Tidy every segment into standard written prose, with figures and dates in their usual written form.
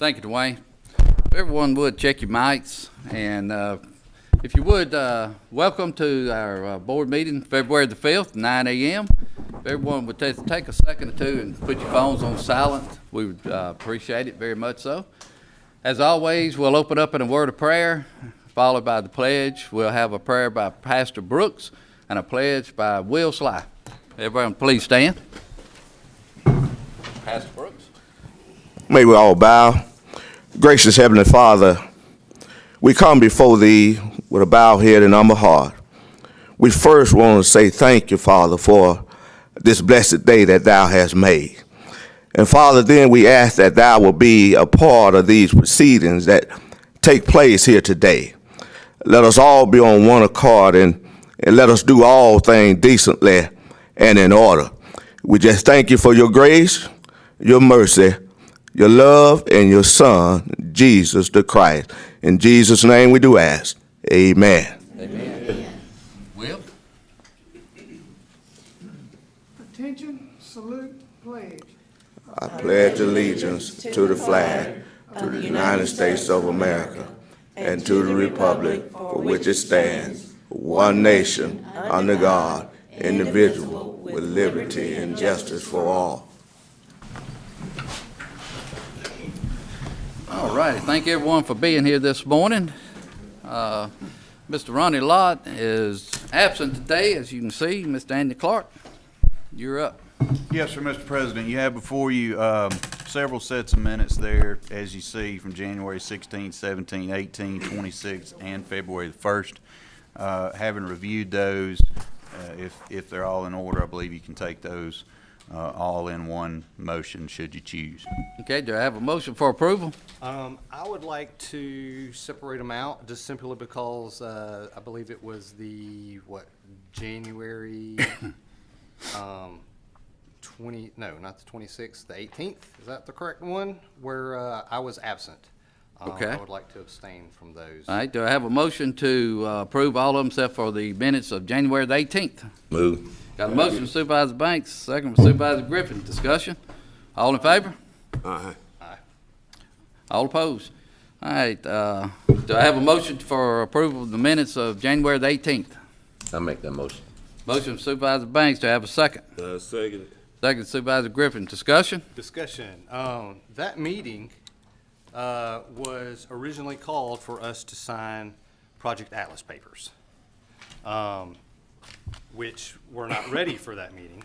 Thank you, Dwayne. If everyone would check your mics, and if you would, welcome to our board meeting, February the 5th, 9 a.m. If everyone would take a second or two and put your phones on silent, we would appreciate it very much so. As always, we'll open up in a word of prayer, followed by the pledge. We'll have a prayer by Pastor Brooks and a pledge by Will Sly. Everyone, please stand. Pastor Brooks. May we all bow. Gracious Heavenly Father, we come before Thee with a bowed head and humble heart. We first want to say thank you, Father, for this blessed day that Thou hast made. And Father, then we ask that Thou will be a part of these proceedings that take place here today. Let us all be on one accord and let us do all things decently and in order. We just thank You for Your grace, Your mercy, Your love, and Your Son, Jesus the Christ. In Jesus' name we do ask. Amen. Amen. Will? Attention, salute, pledge. I pledge allegiance to the flag of the United States of America and to the republic for which it stands, one nation, under God, indivisible, with liberty and justice for all. All righty. Thank everyone for being here this morning. Mr. Ronnie Lott is absent today, as you can see. Mr. Andy Clark, you're up. Yes, sir, Mr. President. You have before you several sets of minutes there, as you see, from January 16, 17, 18, 26, and February the 1st. Having reviewed those, if they're all in order, I believe you can take those all in one motion, should you choose. Okay, do I have a motion for approval? I would like to separate them out just simply because I believe it was the, January 20, no, not the 26th, the 18th. Is that the correct one? Where I was absent. Okay. I would like to abstain from those. All right, do I have a motion to approve all of them except for the minutes of January the 18th? Move. Got a motion from Supervisor Banks, second from Supervisor Griffin. Discussion? All in favor? Aye. All opposed? All right, do I have a motion for approval of the minutes of January the 18th? I'll make that motion. Motion from Supervisor Banks, do I have a second? Second. Second, Supervisor Griffin. Discussion? Discussion. That meeting was originally called for us to sign Project Atlas papers, which were not ready for that meeting.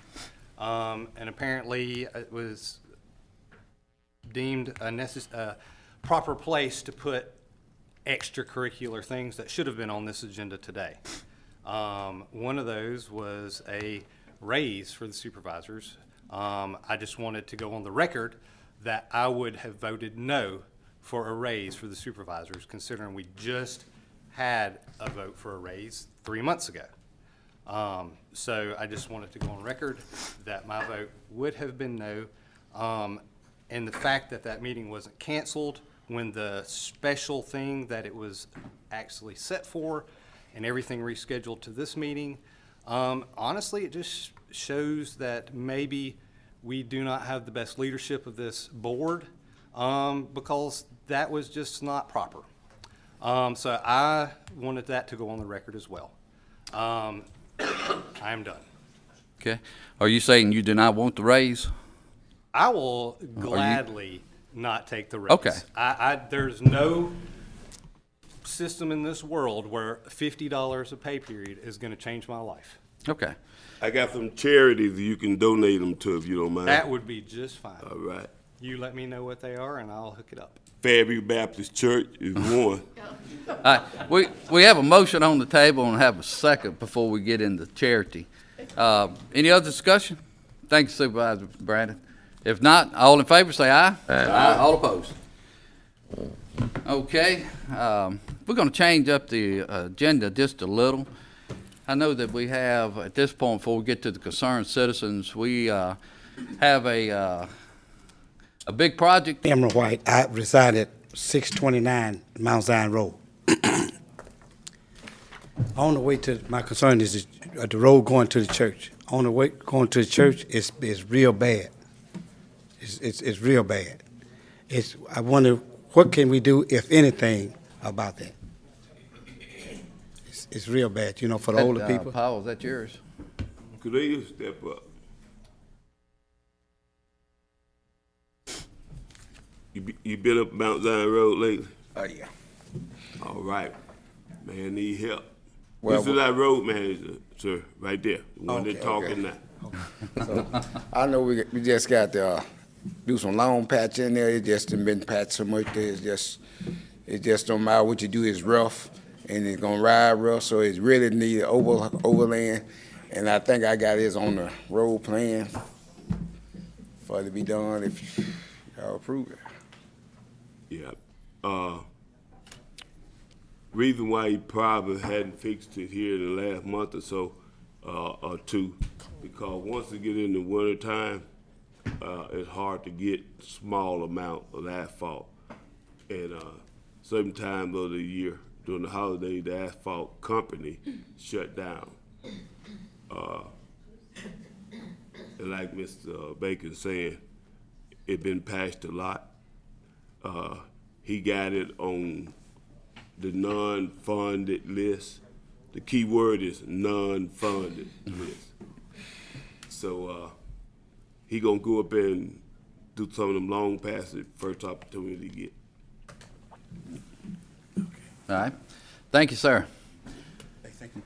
And apparently it was deemed a proper place to put extracurricular things that should have been on this agenda today. One of those was a raise for the supervisors. I just wanted to go on the record that I would have voted no for a raise for the supervisors, considering we just had a vote for a raise 3 months ago. So I just wanted to go on record that my vote would have been no. And the fact that that meeting wasn't canceled when the special thing that it was actually set for and everything rescheduled to this meeting, honestly, it just shows that maybe we do not have the best leadership of this board, because that was just not proper. So I wanted that to go on the record as well. I am done. Okay. Are you saying you do not want the raise? I will gladly not take the raise. Okay. There's no system in this world where $50 a pay period is going to change my life. Okay. I got some charities you can donate them to if you don't mind. That would be just fine. All right. You let me know what they are and I'll hook it up. Fairview Baptist Church is one. All right. We have a motion on the table and have a second before we get into charity. Any other discussion? Thank you, Supervisor Brandon. If not, all in favor say aye. Aye. All opposed? Okay. We're going to change up the agenda just a little. I know that we have, at this point, before we get to the concerned citizens, we have a big project. Emerald White, I reside at 629 Mount Zion Road. On the way to, my concern is the road going to the church. On the way going to the church is real bad. It's real bad. I wonder, what can we do, if anything, about that? It's real bad, you know, for the older people. Paul, is that yours? Could they just step up? You been up Mount Zion Road lately? Oh, yeah. All right. Man, need help. Well, This is our road manager, sir, right there, the one Okay, that talking okay. now. So, I know we just got to do some long patch in there. It just done been patched so much that it just don't matter what you do. It's rough, and it's gonna ride rough, so it's really need overland. And I think I got this on the road plan for it to be done if y'all approve it. Yeah. Reason why he probably hadn't fixed it here in the last month or so, or two, because once it get in the winter time, it's hard to get small amount of asphalt. And certain times of the year during the holiday, the asphalt company shut down. And like Mr. Baker's saying, it been patched a lot. He got it on the non-funded list. The key word is non-funded list. So he gonna go up there and do some of them long passes first opportunity he get. All right. Thank you, sir. Thank you.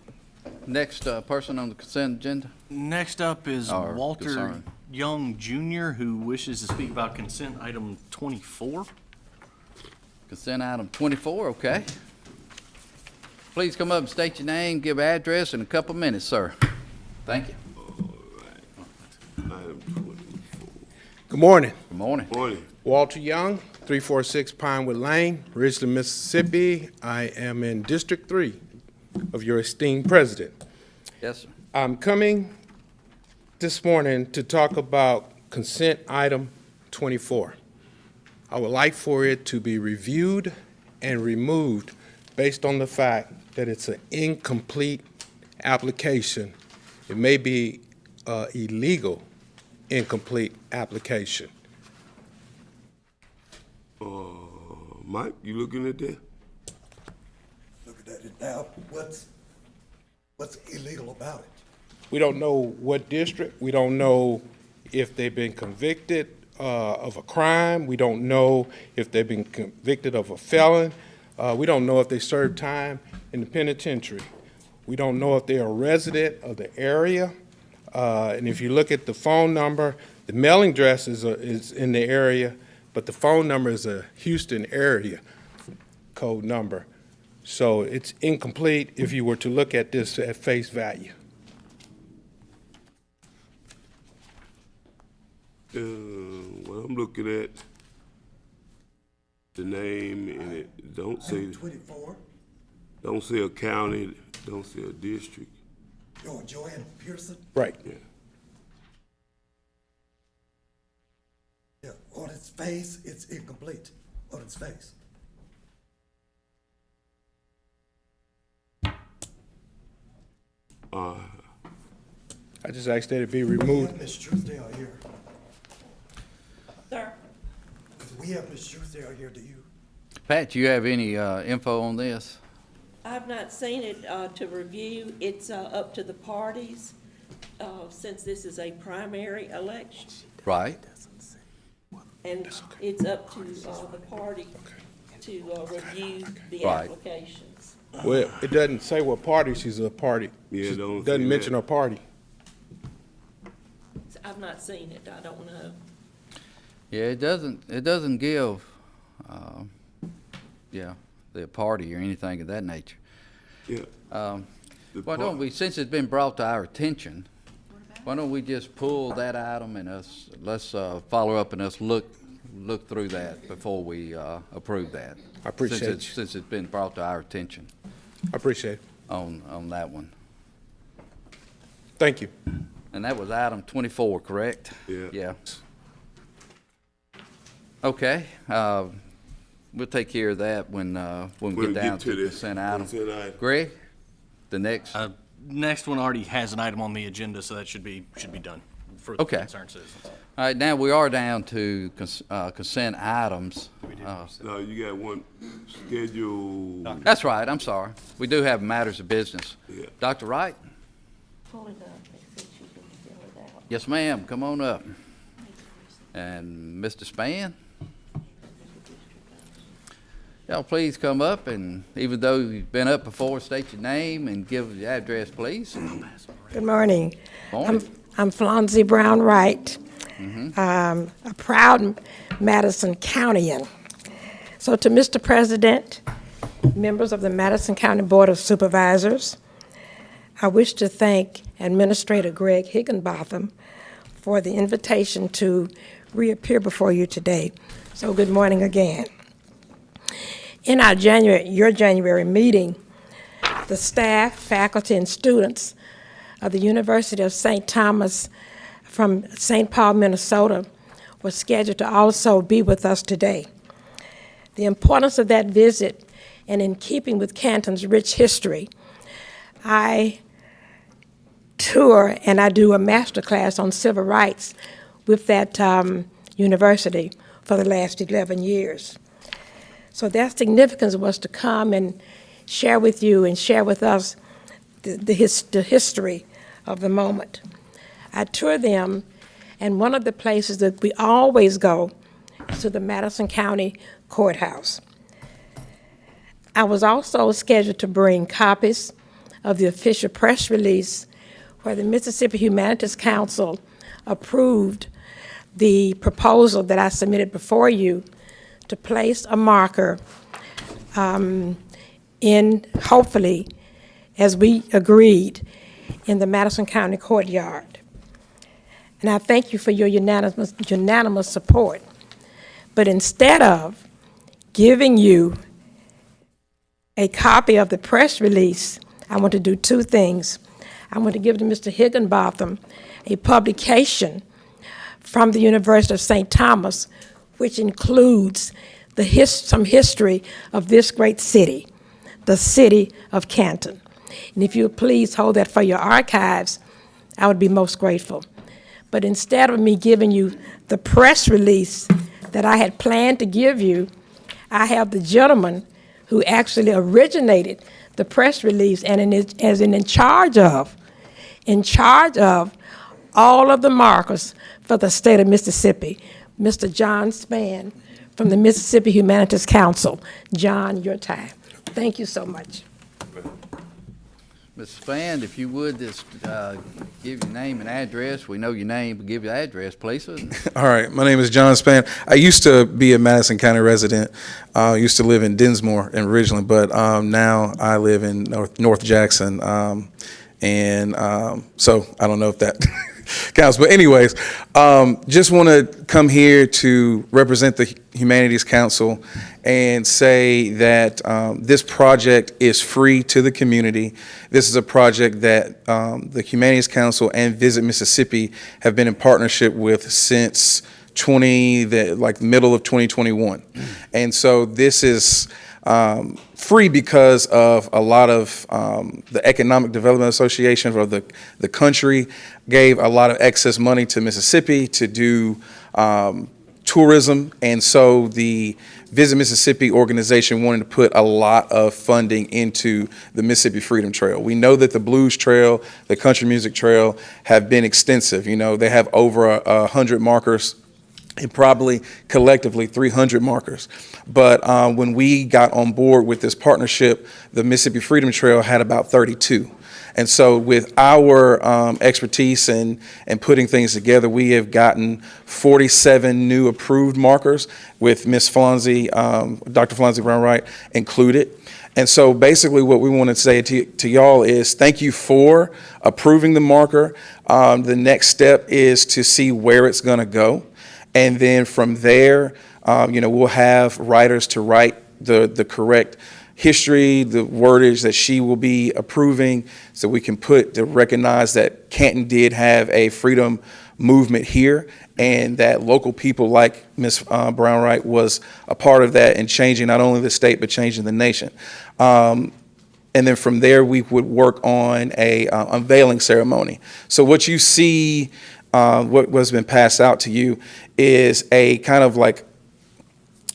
Next person on the consent agenda? Next up is Or Walter concern. Young Jr., who wishes to speak about consent item 24. Consent item 24, okay. Please come up and state your name, give address in a couple minutes, sir. Thank you. Item 24. Good morning. Good morning. Morning. Walter Young, 346 Pinewood Lane, Ridgeland, Mississippi. I am in District 3 of your esteemed president. Yes, sir. I'm coming this morning to talk about consent item 24. I would like for it to be reviewed and removed based on the fact that it's an incomplete application. It may be illegal incomplete application. Mike, you looking at that? Looking at it now, what's illegal about it? We don't know what district. We don't know if they've been convicted of a crime. We don't know if they've been convicted of a felon. We don't know if they served time in the penitentiary. We don't know if they're a resident of the area. And if you look at the phone number, the mailing address is in the area, but the phone number is a Houston area code number. So it's incomplete if you were to look at this at face value. Well, I'm looking at the name, and it don't say, 24, don't say a county, don't say a district. oh, Joanne Pearson? Right. Yeah. Yeah, on its face, it's incomplete, on its face. I just asked that it be We removed. have Ms. Truesdale here. Sir, We have Ms. Truesdale here, do you? Pat, you have any info on this? I've not seen it to review. It's up to the parties, since this is a primary election, Right. and it's up to the party to review the Right. applications. Well, it doesn't say what party she's a party. Yeah, She don't say doesn't mention that. her party. I've not seen it, I don't know. Yeah, it doesn't give, the party or anything of that nature. Yeah. The Why don't part- we, since it's been brought to our attention, why don't we just pull that item and let's follow up and us look through that before we approve that. I appreciate you. Since it's been brought to our attention I appreciate it. on that one. Thank you. And that was item 24, correct? Yeah. Yeah. Okay, we'll take care of that when we When get down to the this consent item. consent item. Greg, the next, Next one already has an item on the agenda, so that should be done for the Okay. concerned citizens. All right, now we are down to consent items. No, you got one schedule. That's right, I'm sorry. We do have matters of business. Yeah. Dr. Wright? Pull it up and see if you can fill it out. Yes, ma'am, come on up. And Mr. Spann? Y'all please come up, and even though you've been up before, state your name and give your address, please. Good morning. Morning. I'm Flonzie Brown Wright, a proud Madison Countyan. So to Mr. President, members of the Madison County Board of Supervisors, I wish to thank Administrator Greg Higginbotham for the invitation to reappear before you today. So good morning again. In your January meeting, the staff, faculty, and students of the University of St. Thomas from St. Paul, Minnesota, were scheduled to also be with us today. The importance of that visit, and in keeping with Canton's rich history, I tour and I do a master class on civil rights with that university for the last 11 years. So their significance was to come and share with you and share with us the history of the moment. I tour them, and one of the places that we always go is to the Madison County Courthouse. I was also scheduled to bring copies of the official press release where the Mississippi Humanities Council approved the proposal that I submitted before you to place a marker in, hopefully, as we agreed, in the Madison County courtyard. And I thank you for your unanimous support. But instead of giving you a copy of the press release, I want to do two things. I want to give to Mr. Higginbotham a publication from the University of St. Thomas, which includes some history of this great city, the city of Canton. And if you would please hold that for your archives, I would be most grateful. But instead of me giving you the press release that I had planned to give you, I have the gentleman who actually originated the press release and is in charge of all of the markers for the state of Mississippi, Mr. John Spann from the Mississippi Humanities Council. John, your time. Thank you so much. Mr. Spann, if you would just give your name and address. We know your name, but give your address, please. All right, my name is John Spann. I used to be a Madison County resident. I used to live in Dinsmore originally, but now I live in North Jackson. So I don't know if that counts. But anyways, just want to come here to represent the Humanities Council and say that this project is free to the community. This is a project that the Humanities Council and Visit Mississippi have been in partnership with since the middle of 2021. And so this is free because of a lot of the Economic Development Association of the country gave a lot of excess money to Mississippi to do tourism, and so the Visit Mississippi organization wanted to put a lot of funding into the Mississippi Freedom Trail. We know that the Blues Trail, the Country Music Trail have been extensive. You know, they have over 100 markers and probably collectively 300 markers. But when we got on board with this partnership, the Mississippi Freedom Trail had about 32. And so with our expertise and putting things together, we have gotten 47 new approved markers with Ms. Flonzie, Dr. Flonzie Brown Wright included. And so basically what we want to say to y'all is thank you for approving the marker. The next step is to see where it's going to go. And then from there, we'll have writers to write the correct history, the wordage that she will be approving, so we can recognize that Canton did have a freedom movement here, and that local people like Ms. Brown Wright was a part of that in changing not only the state, but changing the nation. And then from there, we would work on a unveiling ceremony. So what you see what's been passed out to you is a kind of like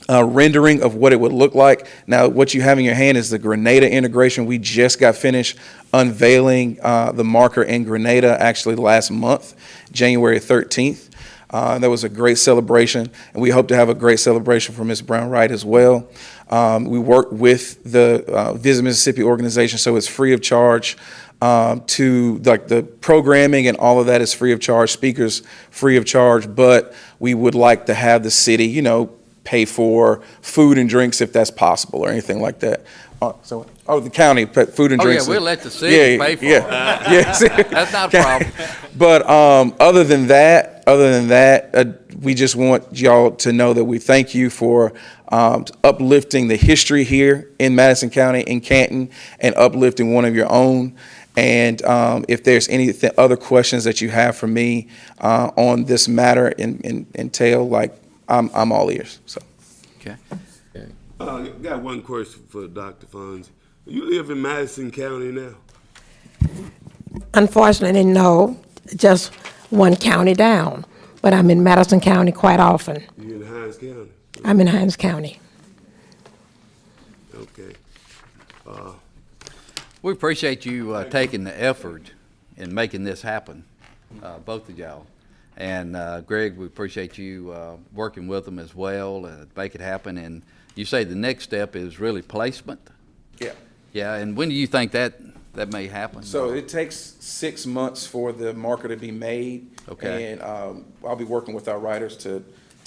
rendering of what it would look like. Now, what you have in your hand is the Grenada integration. We just got finished unveiling the marker in Grenada actually last month, January 13th. That was a great celebration, and we hope to have a great celebration for Ms. Brown-Wright as well. We work with the Visit Mississippi organization, so it's free of charge. To like the programming and all of that is free of charge, speakers free of charge, but we would like to have the city, you know, pay for food and drinks if that's possible or anything like that. The county, food and drinks. Oh, yeah, we'll let the city pay for it. Yes. That's not a problem. But other than that, we just want y'all to know that we thank you for uplifting the history here in Madison County, in Canton, and uplifting one of your own. And if there's any other questions that you have for me on this matter entail, like, I'm all ears. So. Okay. Got one question for Dr. Fonzie. You live in Madison County now? Unfortunately, no, just one county down, but I'm in Madison County quite often. You in Hinds County? I'm in Hinds County. Okay. We appreciate you taking the effort in making this happen, both of y'all. And Greg, we appreciate you working with them as well to make it happen. And you say the next step is really placement? Yeah. Yeah, and when do you think that may happen? So it takes 6 months for the marker to be made. Okay. And I'll be working with our writers to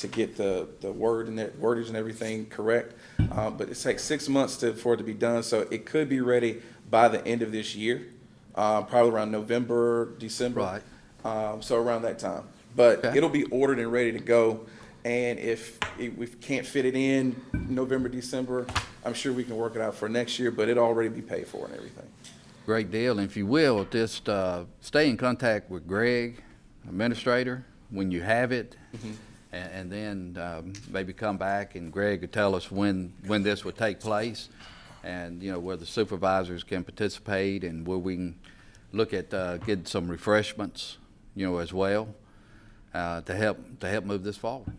get the wordage and everything correct. But it takes 6 months for it to be done. So it could be ready by the end of this year, probably around November, December. Right. So around that time. But Okay. it'll be ordered and ready to go. And if we can't fit it in November, December, I'm sure we can work it out for next year, but it'll already be paid for and everything. Great deal. And if you will, just stay in contact with Greg, administrator, when you have it, and then maybe come back and Greg could tell us when this would take place, and you know where the supervisors can participate and where we can look at getting some refreshments, you know, as well, to help move this forward.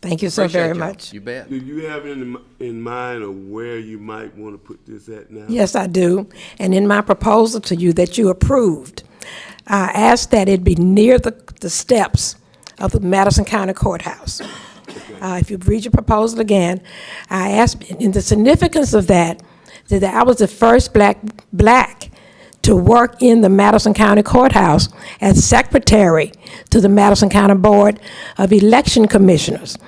Thank you so Appreciate very y'all. much. You bet. Do you have in mind of where you might want to put this at now? Yes, I do. And in my proposal to you that you approved, I asked that it be near the steps of the Madison County Courthouse. If you read your proposal again, I asked, in the significance of that I was the first black to work in the Madison County Courthouse as secretary to the Madison County Board of Election Commissioners.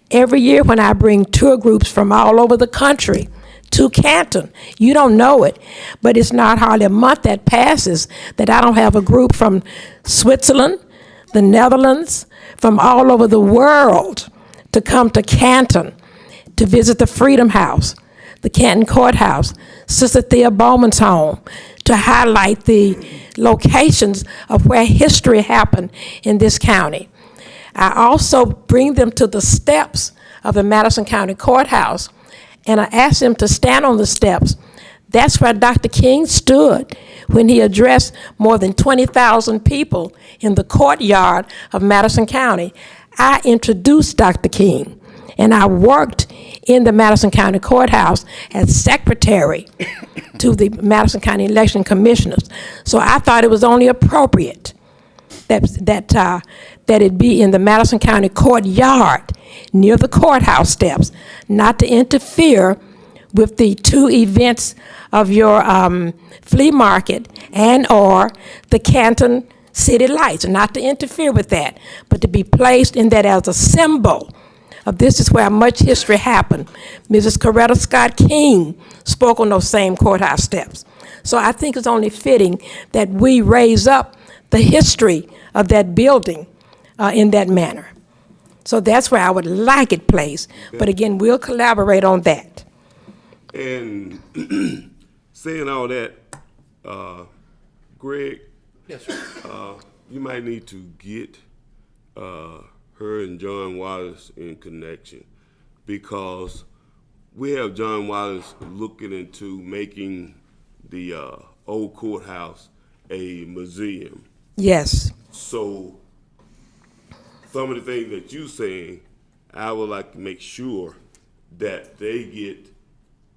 Every year when I bring tour groups from all over the country to Canton, you don't know it, but it's not hardly a month that passes that I don't have a group from Switzerland, the Netherlands, from all over the world to come to Canton to visit the Freedom House, the Canton Courthouse, Sister Thea Bowman's home, to highlight the locations of where history happened in this county. I also bring them to the steps of the Madison County Courthouse, and I ask them to stand on the steps. That's where Dr. King stood when he addressed more than 20,000 people in the courtyard of Madison County. I introduced Dr. King, and I worked in the Madison County Courthouse as secretary to the Madison County Election Commissioners. So I thought it was only appropriate that it be in the Madison County courtyard near the courthouse steps, not to interfere with the two events of your flea market and or the Canton City Lights, not to interfere with that, but to be placed in that as a symbol of this is where much history happened. Mrs. Coretta Scott King spoke on those same courthouse steps. So I think it's only fitting that we raise up the history of that building in that manner. So that's where I would like it placed. But again, we'll collaborate on that. And saying all that, Greg, Yes, sir. you might need to get her and John Wallace in connection, because we have John Wallace looking into making the old courthouse a museum. Yes. So some of the things that you saying, I would like to make sure that they get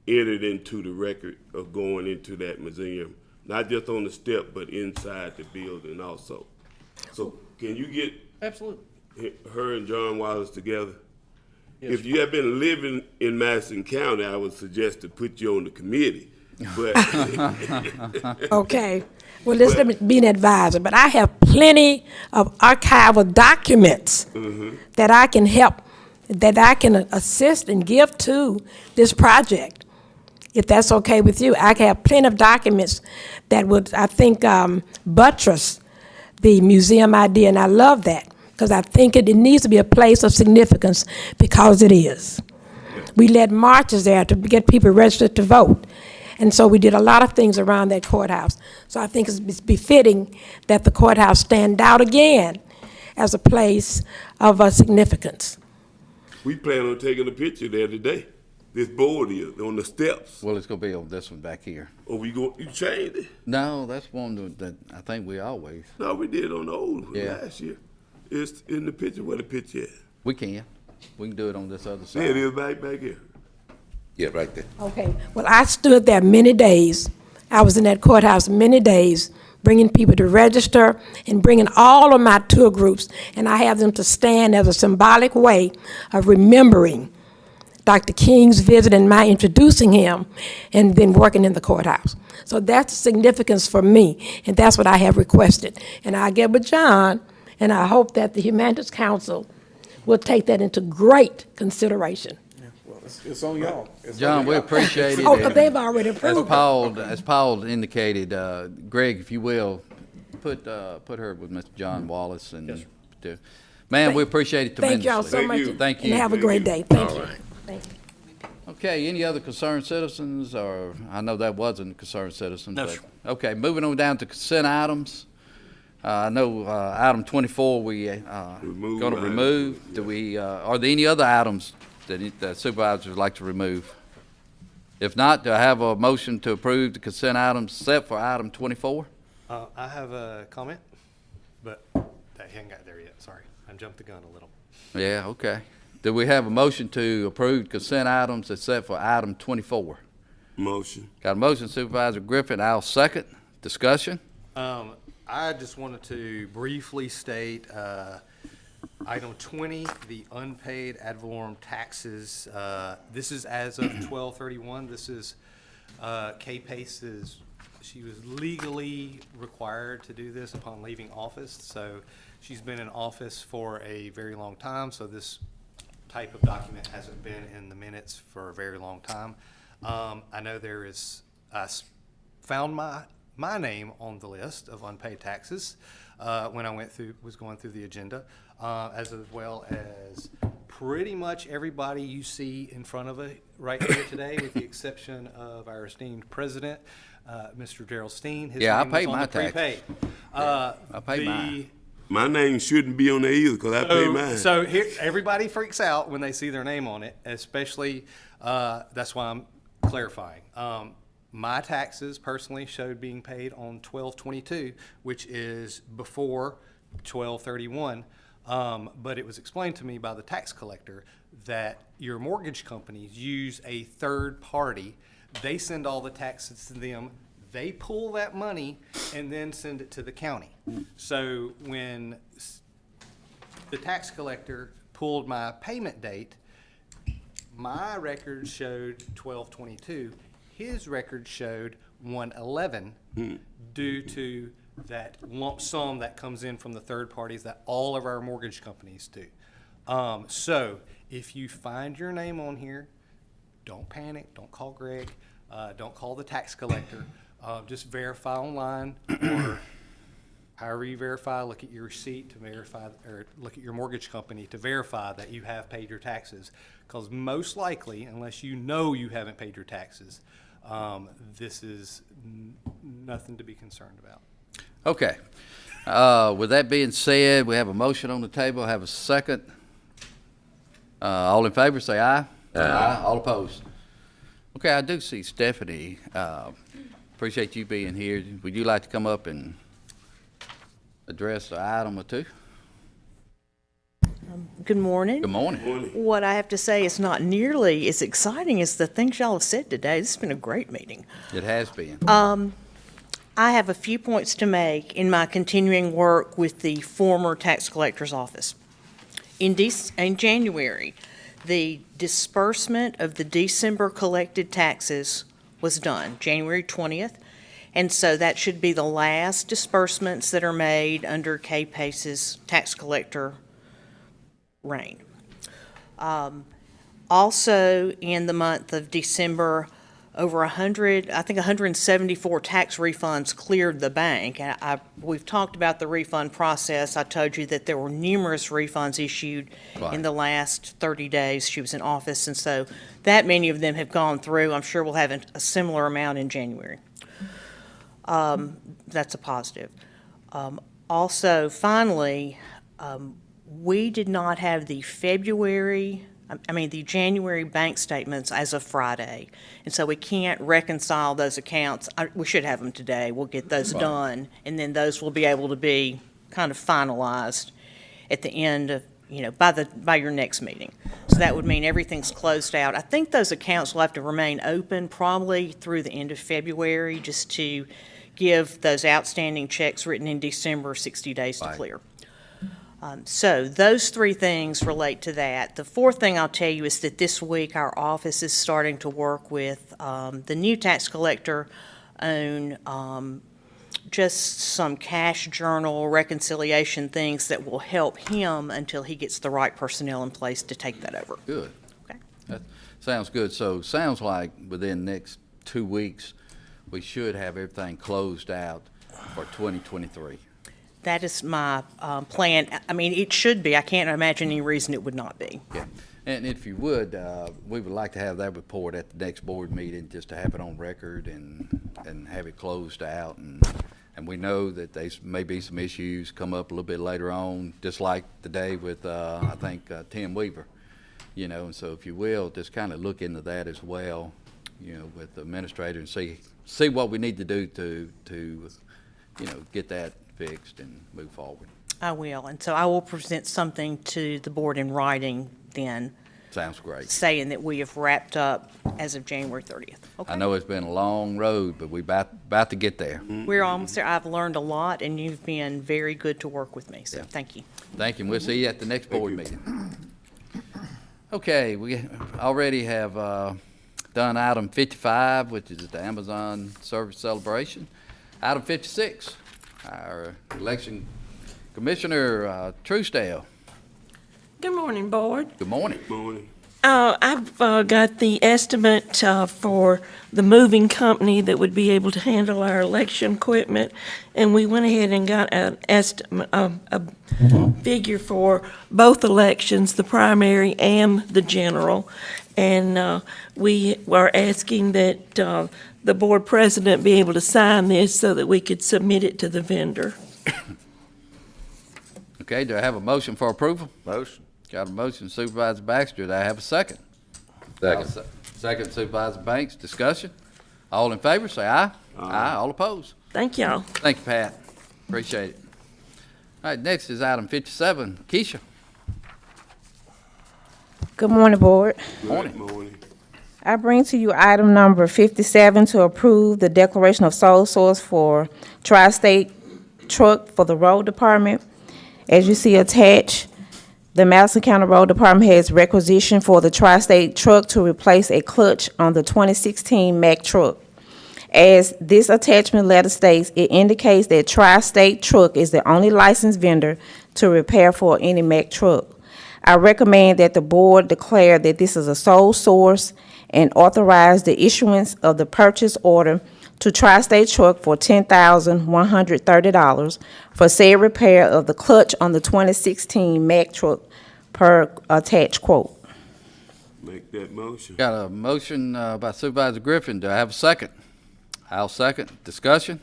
entered into the record of going into that museum, not just on the step, but inside the building also. So can you get Absolutely. her and John Wallace together? If you have been living in Madison County, I would suggest to put you on the committee. But Okay, well, let me be an advisor, but I have plenty of archival documents that I can help, that I can assist and give to this project. If that's okay with you, I have plenty of documents that would, I think, buttress the museum idea, and I love that, because I think it needs to be a place of significance, because it is. We led marches there to get people registered to vote. And so we did a lot of things around that courthouse. So I think it's befitting that the courthouse stand out again as a place of significance. we plan on taking a picture there today. This board is on the steps. Well, it's gonna be on this one back here. Or you changed it? No, that's one that I think we always, No, we did on the old one Yeah. last year. It's in the picture. Where the picture at? we can do it on this other side. There it is, back here. Yeah, right there. Okay, well, I stood there many days. I was in that courthouse many days, bringing people to register and bringing all of my tour groups, and I have them to stand as a symbolic way of remembering Dr. King's visit and my introducing him, and then working in the courthouse. So that's significance for me, and that's what I have requested. And I'll get with John, and I hope that the Humanities Council will take that into great consideration. It's on y'all. John, we appreciate it. Oh, 'cause they've already approved it. As Paul indicated, Greg, if you will, put her with Mr. John Wallace and, man, we appreciate it Thank y'all tremendously. so much. you. Thank you. And have a great day. Thank you. All right. Thank you. Okay, any other concerned citizens, or, I know that wasn't a concerned citizen, No, but, sir. okay, moving on down to consent items. I know, item 24, we, Remove gonna item, remove. Do we, are there any other items that supervisors would like to remove? If not, do I have a motion to approve the consent items except for item 24? I have a comment, but that hadn't got there yet, sorry. I jumped the gun a little. Yeah, okay. Do we have a motion to approve consent items except for item 24? Motion. Got a motion, Supervisor Griffin, I'll second. Discussion? I just wanted to briefly state, item 20, the unpaid ad valorem taxes. This is as of 12/31. This is, Kay Pace she was legally required to do this upon leaving office. So she's been in office for a very long time, so this type of document hasn't been in the minutes for a very long time. I know I found my name on the list of unpaid taxes when I was going through the agenda, as well as pretty much everybody you see in front of it right here today, with the exception of our esteemed president, Mr. Gerald Steen. His Yeah, I name was paid on my the prepaid. I paid mine. My name shouldn't be on there either because I pay mine. So here, everybody freaks out when they see their name on it, especially, that's why I'm clarifying. My taxes personally showed being paid on 12/22, which is before 12/31. But it was explained to me by the tax collector that your mortgage companies use a third party. They send all the taxes to them. They pull that money and then send it to the county. So when the tax collector pulled my payment date, my record showed 12/22. His record showed 1/11 due to that lump sum that comes in from the third parties that all of our mortgage companies do. So if you find your name on here, don't panic, don't call Greg, don't call the tax collector. Just verify online, or however you verify, look at your receipt to verify, or look at your mortgage company to verify that you have paid your taxes. Because most likely, unless you know you haven't paid your taxes, this is nothing to be concerned about. Okay. With that being said, we have a motion on the table, have a second. All in favor, say aye. Aye. All opposed? Okay, I do see Stephanie. Appreciate you being here. Would you like to come up and address the item or two? Good morning. Good morning. What I have to say is not nearly as exciting as the things y'all have said today. This has been a great meeting. It has been. I have a few points to make in my continuing work with the former tax collector's office. In January, the disbursement of the December collected taxes was done, January 20th. And so that should be the last disbursements that are made under Kay Pace's tax collector reign. Also, in the month of December, over 174 tax refunds cleared the bank. And we've talked about the refund process. I told you that there were numerous refunds issued in the last 30 days she was in office, and so that many of them have gone through. I'm sure we'll have a similar amount in January. That's a positive. Also, finally, we did not have the January bank statements as of Friday, and so we can't reconcile those accounts. We should have them today. We'll get those done, and then those will be able to be kind of finalized at the end of, by your next meeting. So that would mean everything's closed out. I think those accounts will have to remain open probably through the end of February, just to give those outstanding checks written in December 60 days to clear. So those three things relate to that. The fourth thing I'll tell you is that this week our office is starting to work with the new tax collector on just some cash journal reconciliation things that will help him until he gets the right personnel in place to take that over. Good. Okay. That sounds good. So sounds like within the next 2 weeks, we should have everything closed out for 2023. That is my plan. I mean, it should be. I can't imagine any reason it would not be. Yeah. And if you would, we would like to have that report at the next board meeting, just to have it on record and have it closed out. And we know that there's may be some issues come up a little bit later on, just like today with, I think, Tim Weaver. And so if you will, just kind of look into that as well, with the administrator, and see what we need to do to get that fixed and move forward. I will, and so I will present something to the board in writing then. Sounds great. Saying that we have wrapped up as of January 30th. Okay. I know it's been a long road, but we're about to get there. We're almost there. I've learned a lot, and you've been very good to work with me, so thank you. Thank you, and we'll see you at the next board meeting. Okay, we already have done item 55, which is the Amazon service celebration. Item 56, our election commissioner, Truesdale. Good morning, Board. Good morning. Good morning. I've got the estimate for the moving company that would be able to handle our election equipment, and we went ahead and got an estimate, a figure for both elections, the primary and the general. And we were asking that the board president be able to sign this so that we could submit it to the vendor. Okay, do I have a motion for approval? Motion. Got a motion, Supervisor Baxter. Do I have a second? Second. Second, Supervisor Banks. Discussion? All in favor, say aye. Aye. All opposed? Thank y'all. Thank you, Pat. Appreciate it. All right, next is item 57. Keisha. Good morning, Board. Morning. Morning. I bring to you item number 57 to approve the declaration of sole source for Tri-State truck for the road department. As you see attached, the Madison County Road Department has requisitioned for the Tri-State truck to replace a clutch on the 2016 Mack truck. As this attachment letter states, it indicates that Tri-State truck is the only licensed vendor to repair for any Mack truck. I recommend that the board declare that this is a sole source and authorize the issuance of the purchase order to Tri-State truck for $10,130 for said repair of the clutch on the 2016 Mack truck per attached quote. Make that motion. Got a motion by Supervisor Griffin. Do I have a second? I'll second. Discussion?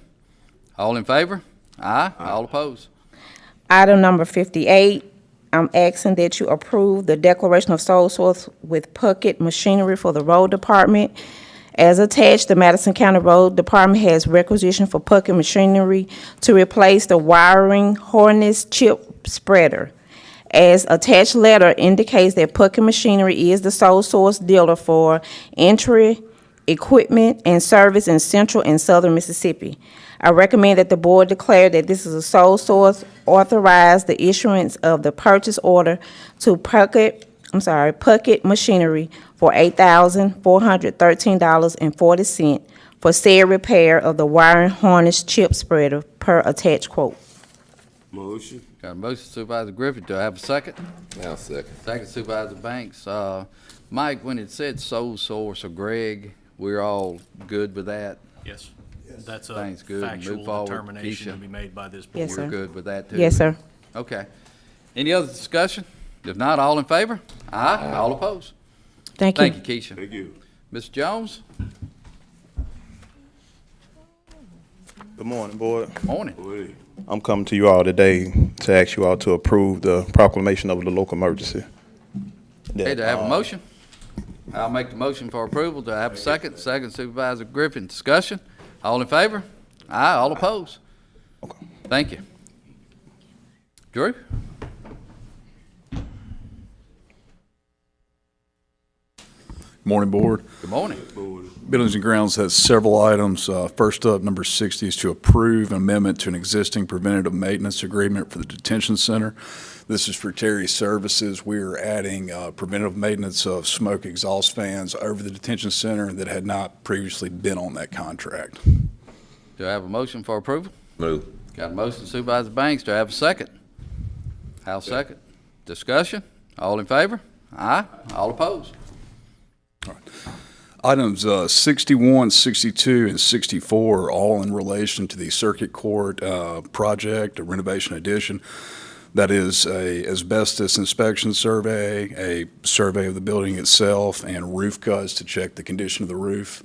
All in favor? Aye. All opposed? Item number 58, I'm asking that you approve the declaration of sole source with Puckett Machinery for the road department. As attached, the Madison County Road Department has requisitioned for Puckett Machinery to replace the wiring harness chip spreader. as attached letter indicates that Puckett Machinery is the sole source dealer for entry, equipment, and service in central and southern Mississippi. I recommend that the board declare that this is a sole source, authorize the issuance of the purchase order to Puckett Machinery for $8,413.40 for said repair of the wiring harness chip spreader per attached quote. Motion. Got a motion Supervisor Griffin. Do I have a second? I'll second. Second Supervisor Banks. Mike, when it said sole source or Greg, we're all good with that? Yes. That's a Thanks, good. Move factual forward. determination to Keisha. be made by this board. Yes, sir. We're good with that too? Yes, sir. Okay. Any other discussion? If not, all in favor? Aye. All opposed? Thank you. Thank you, Keisha. Thank you. Mr. Jones? Good morning, board. Morning. Morning. I'm coming to you all today to ask you all to approve the proclamation of the local emergency. Okay, do I have a motion? I'll make the motion for approval. Do I have a second? Second Supervisor Griffin. Discussion? All in favor? Aye. All opposed? Thank you. Drew? Morning, Board. Good morning. Buildings and Grounds has several items. First up, number 60 is to approve an amendment to an existing preventative maintenance agreement for the detention center. This is for Terry Services. We are adding preventative maintenance of smoke exhaust fans over the detention center that had not previously been on that contract. Do I have a motion for approval? Move. Got a motion Supervisor Banks. Do I have a second? I'll second. Discussion? All in favor? Aye. All opposed? Items 61, 62, and 64 are all in relation to the circuit court project, a renovation addition. That is a asbestos inspection survey, a survey of the building itself, and roof cuts to check the condition of the roof.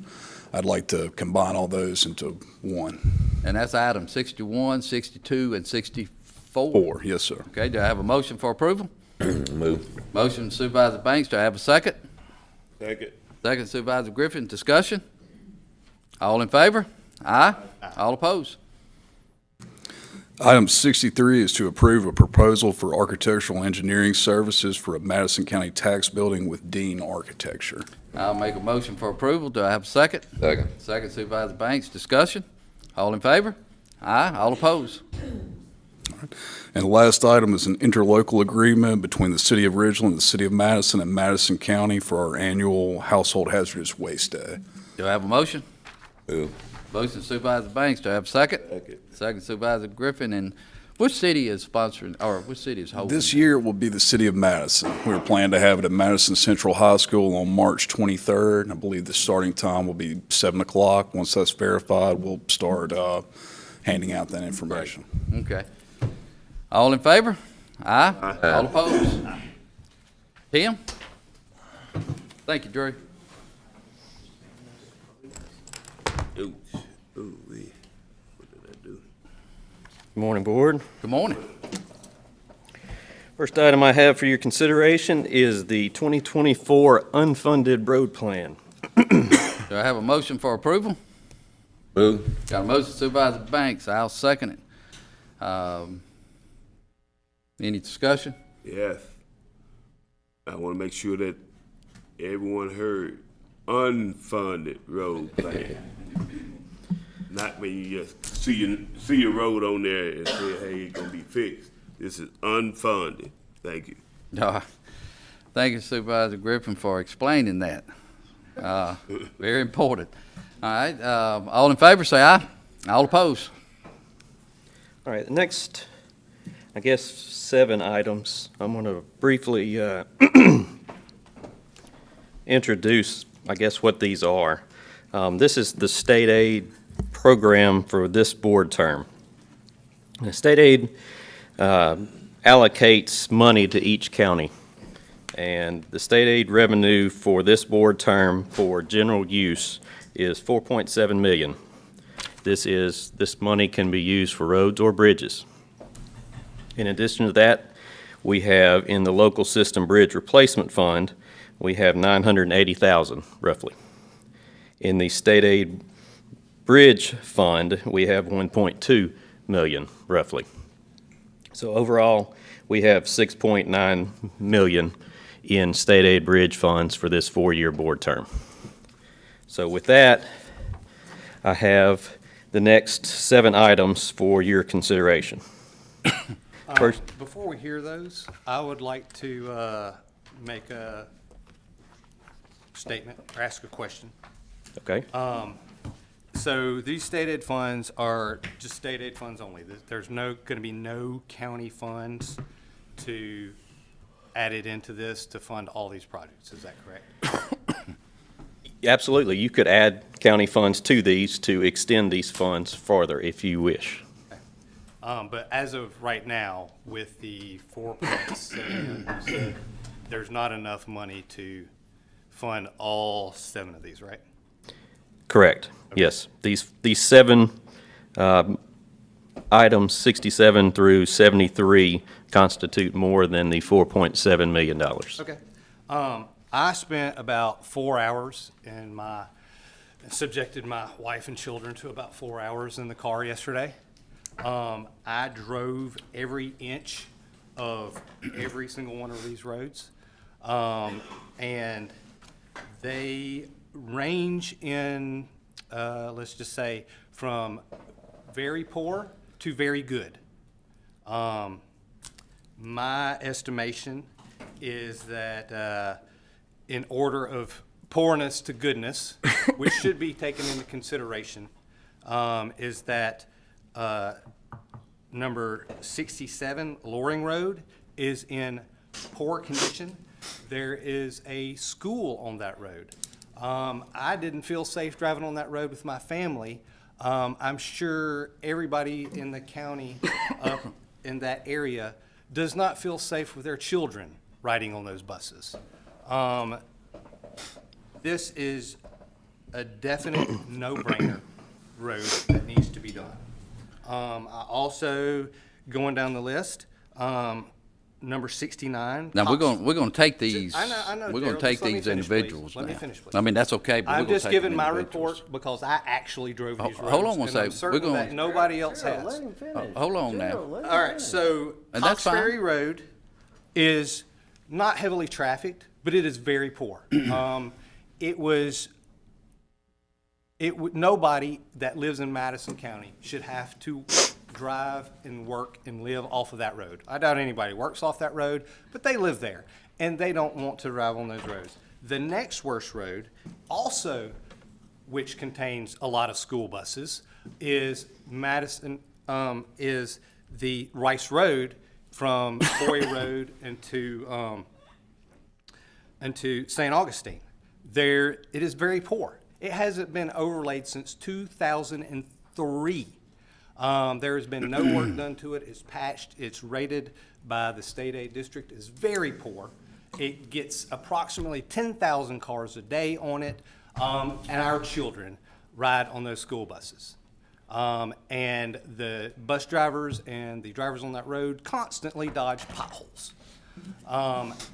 I'd like to combine all those into one. And that's item 61, 62, and 64? Yes, sir. Okay, do I have a motion for approval? Move. Motion Supervisor Banks. Do I have a second? Second. Second Supervisor Griffin. Discussion? All in favor? Aye. All opposed? Item 63 is to approve a proposal for architectural engineering services for a Madison County tax building with Dean Architecture. I'll make a motion for approval. Do I have a second? Second. Second Supervisor Banks. Discussion? All in favor? Aye. All opposed? And the last item is an interlocal agreement between the City of Ridgeland, the City of Madison, and Madison County for our annual Household Hazardous Waste Day. Do I have a motion? Move. Motion Supervisor Banks. Do I have a second? Second. Second Supervisor Griffin. And which city is sponsoring, or which city is holding? This year it will be the City of Madison. We're planning to have it at Madison Central High School on March 23rd. And I believe the starting time will be 7 o'clock. Once that's verified, we'll start handing out that information. Okay. All in favor? Aye. Aye. All opposed? Tim? Thank you, Drew. Ooh, wee. What did I do? Good morning, Board. Good morning. First item I have for your consideration is the 2024 unfunded road plan. Do I have a motion for approval? Move. Got a motion Supervisor Banks. I'll second it. Any discussion? Yes. I want to make sure that everyone heard unfunded road plan. Not when you just see your road on there and say, hey, it's gonna be fixed. This is unfunded. Thank you. Thank you Supervisor Griffin for explaining that. Very important. All right, all in favor say aye. All opposed? All right, the next, I guess, 7 items, I'm going to briefly introduce, I guess, what these are. This is the state aid program for this board term. The state aid allocates money to each county, and the state aid revenue for this board term for general use is $4.7 million. This money can be used for roads or bridges. In addition to that, we have in the local system bridge replacement fund, we have $980,000 roughly. In the state aid bridge fund, we have $1.2 million roughly. So overall, we have 6.9 million in state aid bridge funds for this 4-year board term. So with that, I have the next 7 items for your consideration. First, Before we hear those, I would like to make a statement or ask a question. okay? So these state aid funds are just state aid funds only. There's going to be no county funds to added into this to fund all these projects. Is that correct? Absolutely. You could add county funds to these to extend these funds farther if you wish. But as of right now, with the 4.7, there's not enough money to fund all 7 of these, right? Correct. Okay. Yes. These 7 items, 67 through 73, constitute more than the $4.7 million. Okay. I spent about 4 hours subjected my wife and children to about 4 hours in the car yesterday. I drove every inch of every single one of these roads. And they range in, let's just say, from very poor to very good. My estimation is that in order of poorness to goodness, which should be taken into consideration, is that number 67 Loring Road is in poor condition. There is a school on that road. I didn't feel safe driving on that road with my family. I'm sure everybody in the county up in that area does not feel safe with their children riding on those buses. This is a definite no-brainer road that needs to be done. I also, going down the list, number 69. Now, we're going to take these. I know, we're going to Daryl, take just let me these finish, individuals please. Let me now. finish, please. I mean, that's okay, but I'm we're going just to take them giving my individuals. report because I actually drove these roads. Hold on one and I'm second. certain We're that going- nobody else has. Hold on now. All right, so And that's Cox fine. Ferry Road is not heavily trafficked, but it is very poor. Nobody that lives in Madison County should have to drive and work and live off of that road. I doubt anybody works off that road, but they live there, and they don't want to drive on those roads. The next worst road, also, which contains a lot of school buses, is is the Rice Road from Boy Road into St. Augustine. There, it is very poor. It hasn't been overlaid since 2003. There has been no work done to it. It's patched. It's rated by the state aid district as very poor. It gets approximately 10,000 cars a day on it, and our children ride on those school buses. And the bus drivers and the drivers on that road constantly dodge potholes.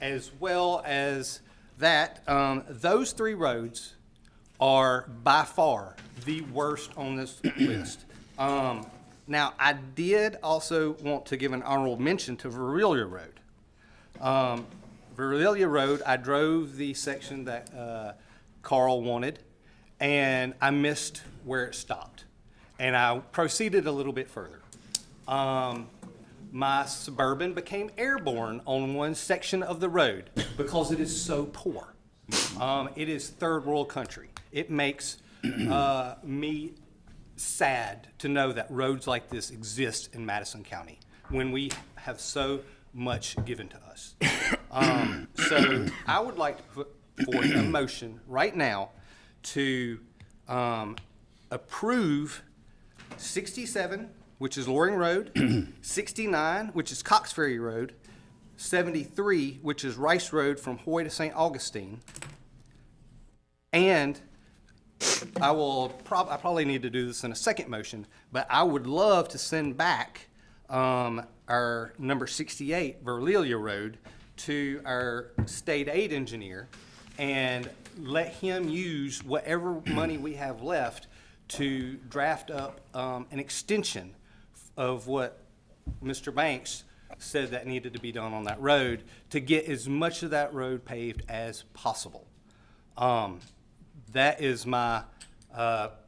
As well as that, those 3 roads are by far the worst on this list. Now, I did also want to give an honorable mention to Verrelia Road. Verrelia Road, I drove the section that Carl wanted, and I missed where it stopped. And I proceeded a little bit further. My Suburban became airborne on one section of the road because it is so poor. It is third world country. It makes me sad to know that roads like this exist in Madison County when we have so much given to us. So I would like to put forth a motion right now to approve 67, which is Loring Road, 69, which is Cox Ferry Road, 73, which is Rice Road from Hoy to St. Augustine, and I probably need to do this in a second motion, but I would love to send back our number 68, Verrelia Road, to our state aid engineer and let him use whatever money we have left to draft up an extension of what Mr. Banks said that needed to be done on that road to get as much of that road paved as possible. That is my,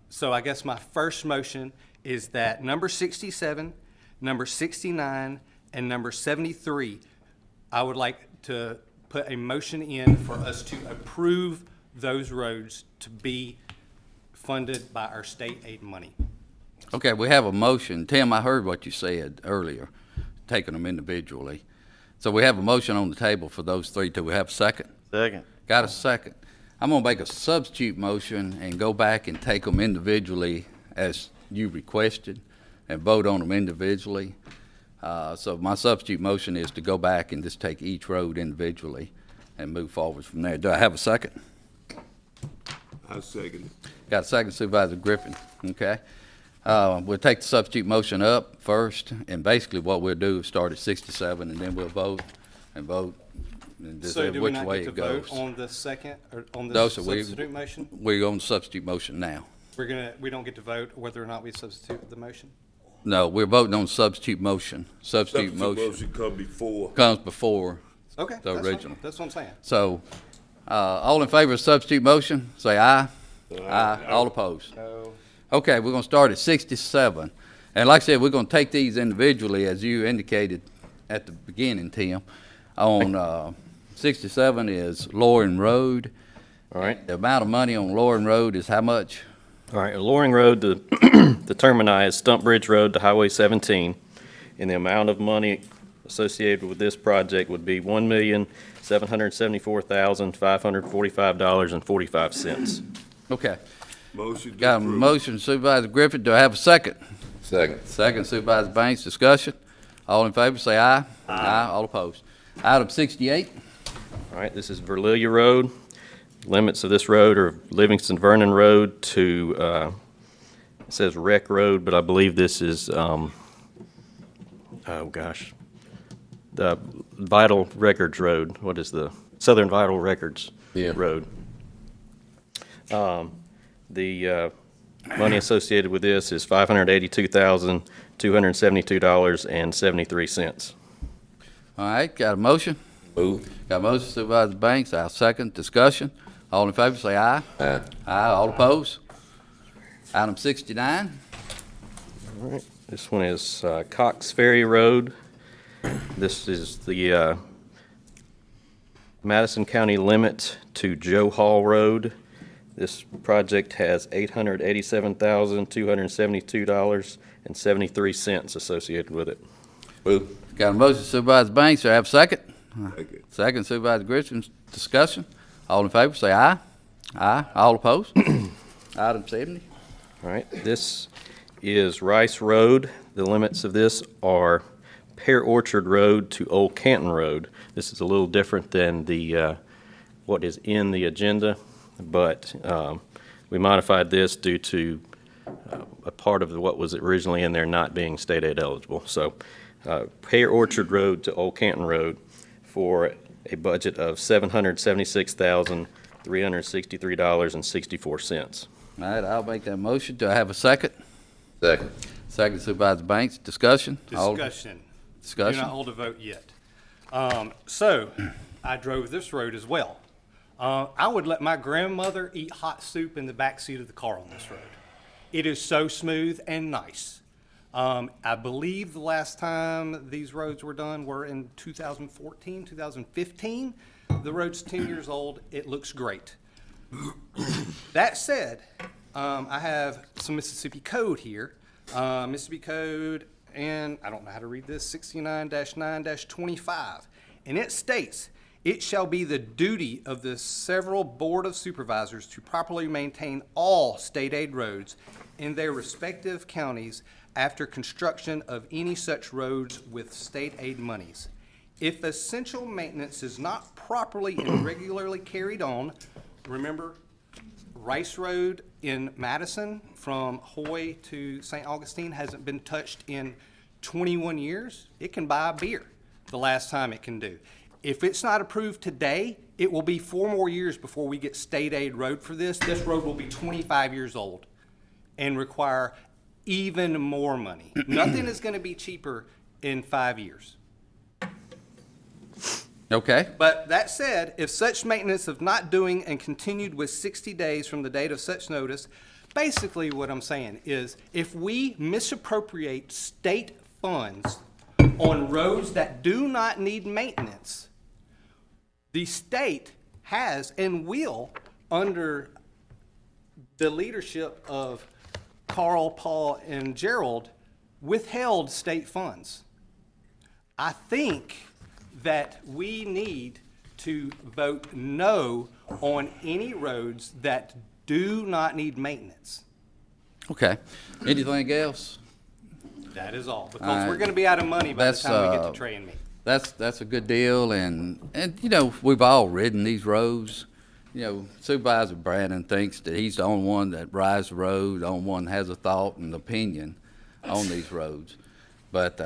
so I guess my first motion is that number 67, number 69, and number 73, I would like to put a motion in for us to approve those roads to be funded by our state aid money. Okay, we have a motion. Tim, I heard what you said earlier, taking them individually. So we have a motion on the table for those three. Do we have a second? Second. Got a second. I'm gonna make a substitute motion and go back and take them individually as you requested and vote on them individually. So my substitute motion is to go back and just take each road individually and move forward from there. Do I have a second? I second it. Got a second, Supervisor Griffin, okay? We'll take the substitute motion up first, and basically what we'll do is start at 67, and then we'll vote and just So do we which not way get it to vote goes. on the second, or on No, the sir, substitute motion? We're on the substitute motion now. We don't get to vote whether or not we substitute the motion? No, we're voting on substitute motion. Substitute motion come before. comes before Okay, the that's original. that's what I'm saying. So, all in favor of substitute motion, say aye. Aye. All opposed? No. Okay, we're gonna start at 67. And like I said, we're gonna take these individually, as you indicated at the beginning, Tim. On 67 is Loring Road. All right. The amount of money on Loring Road is how much? All right, Loring Road to the termini is Stump Bridge Road to Highway 17, and the amount of money associated with this project would be $1,774,545.45. Okay. Motion to Got a approve. motion, Supervisor Griffith. Do I have a second? Second. Second, Supervisor Banks. Discussion. All in favor, say aye. Aye. All opposed. Item 68. All right, this is Verlilia Road. Limits of this road are Livingston Vernon Road to, it says Rec Road, but I believe this is, oh gosh, the Vital Records Road. What is the Southern Vital Records Road? The money associated with this is $582,272.73. All right, got a motion? Move. Got a motion, Supervisor Banks. I'll second. Discussion. All in favor, say aye. Aye. Aye. All opposed? Item 69. All right, this one is Cox Ferry Road. This is the Madison County limit to Joe Hall Road. This project has $887,272.73 associated with it. Move. Got a motion, Supervisor Banks. Do I have a second? Second. Second, Supervisor Griffin. Discussion. All in favor, say aye. Aye. All opposed? Item 70. All right, this is Rice Road. The limits of this are Pear Orchard Road to Old Canton Road. This is a little different than the what is in the agenda, but we modified this due to a part of what was originally in there not being state aid eligible. So Pear Orchard Road to Old Canton Road for a budget of $776,363.64. All right, I'll make that motion. Do I have a second? Second. Second, Supervisor Banks. Discussion? Discussion. Discussion. Do not hold a vote yet. So, I drove this road as well. I would let my grandmother eat hot soup in the back seat of the car on this road. It is so smooth and nice. I believe the last time these roads were done were in 2014, 2015. The road's 10 years old. It looks great. That said, I have some Mississippi code here. Mississippi code, and I don't know how to read this, 69-9-25. And it states, it shall be the duty of the several Board of Supervisors to properly maintain all state aid roads in their respective counties after construction of any such roads with state aid monies. If essential maintenance is not properly and regularly carried on, remember, Rice Road in Madison from Hoy to St. Augustine hasn't been touched in 21 years. It can buy a beer the last time it can do. If it's not approved today, it will be 4 more years before we get state aid road for this. This road will be 25 years old and require even more money. Nothing is going to be cheaper in 5 years. Okay. But that said, if such maintenance of not doing and continued with 60 days from the date of such notice, basically what I'm saying is if we misappropriate state funds on roads that do not need maintenance, the state has and will, under the leadership of Carl, Paul, and Gerald, withheld state funds. I think that we need to vote no on any roads that do not need maintenance. Okay. Anything else? That is all, because All right. we're gonna be out of money by the time we get to Trey and me. That's a good deal, and you know, we've all ridden these roads. You know, Supervisor Brandon thinks that he's the only one that rides the road, the only one that has a thought and opinion on these roads. But,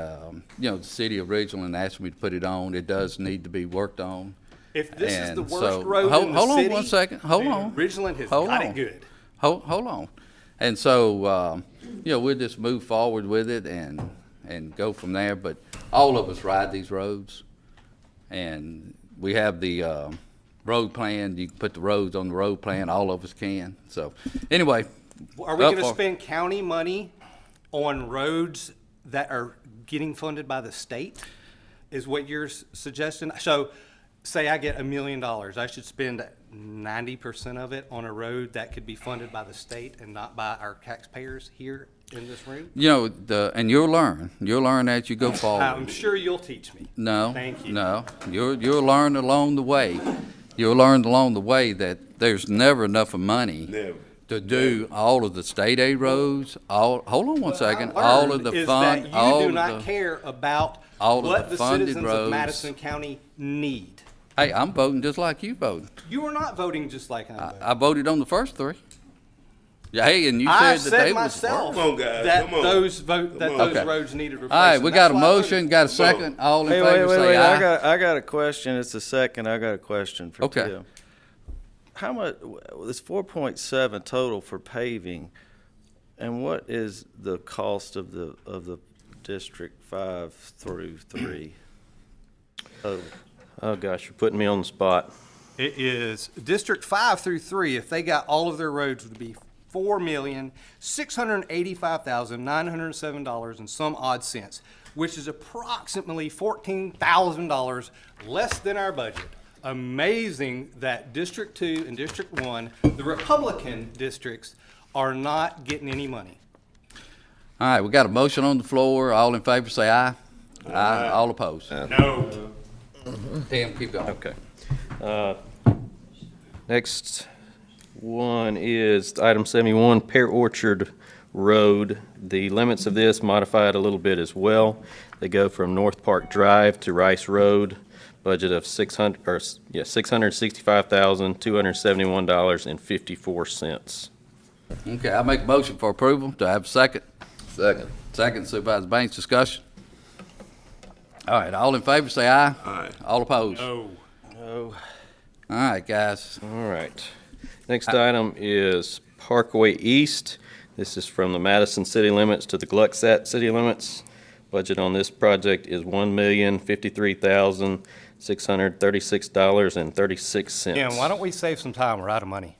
you know, the city of Ridgeland asked me to put it on. It does need to be worked on. If this is the And worst so- road in the hold city, on one second. Hold then on. Ridgeland has Hold got on. it good. Hold on. And so, you know, we'll just move forward with it and go from there. But all of us ride these roads, and we have the road plan. You can put the roads on the road plan. All of us can. So, anyway. Are we up gonna for- spend county money on roads that are getting funded by the state, is what you're suggesting? So, say I get $1 million, I should spend 90% of it on a road that could be funded by the state and not by our taxpayers here in this room? You know, and you'll learn as you go forward. I'm sure you'll teach me. No. Thank you. No, you'll learn along the way. You'll learn along the way that there's never enough of money Never. to do all of the state aid roads, hold on one second, What I all of learned the is fund, that all you do of not the, care about all of what the the funded citizens roads. of Madison County need. Hey, I'm voting just like you voted. You are not voting just like I'm voting. I voted on the first three. Yeah, hey, and you I said that they said was. myself Come on, guys, that come on. those Okay. roads needed replacing. All right, we got a That's why I voted. motion, got a second, all in Hey, favor wait, say aye. I got a question. It's a second. I got a question for Okay. Tim. How much, this 4.7 total for paving, and what is the cost of the District 5 through 3? Oh, gosh, you're putting me on the spot. It is District 5 through 3, if they got all of their roads, would be $4,685,907 and some odd cents, which is approximately $14,000 less than our budget. Amazing that District 2 and District 1, the Republican districts, are not getting any money. All right, we got a motion on the floor, all in favor say aye. Aye, all opposed. No. Tim, keep going. Okay. Next one is item 71, Pear Orchard Road. The limits of this modified a little bit as well. They go from North Park Drive to Rice Road, budget of $665,271.54. Okay, I make a motion for approval. Do I have a second? Second. Second, Supervisor Banks, discussion. All right, all in favor say aye. Aye. All opposed. No. No. All right, guys. All right. Next item is Parkway East. This is from the Madison city limits to the Glucksat city limits. Budget on this project is $1,053,636.36. Yeah, why don't we save some time? We're out of money.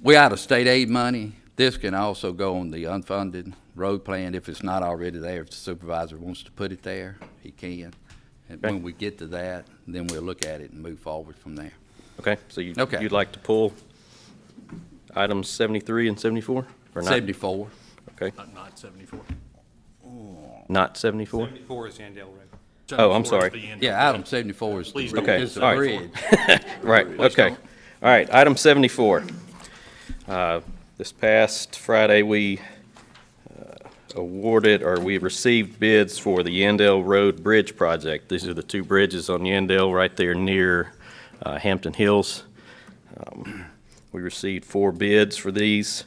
We out of state aid money. This can also go on the unfunded road plan if it's not already there. If the supervisor wants to put it there, he can. And when we get to that, then we'll look at it and move forward from there. Okay, so Okay. you'd like to pull items 73 and 74? Or not? 74. Okay, Not 74. not 74? 74 is Yandell Road. Oh, I'm 74 is sorry. the end. Yeah, item 74 is the Please bridge. Okay, It's the all right. bridge. Right, okay. All right, item 74. This past Friday, we we received bids for the Yandell Road Bridge project. These are the two bridges on Yandell right there near Hampton Hills. We received 4 bids for these.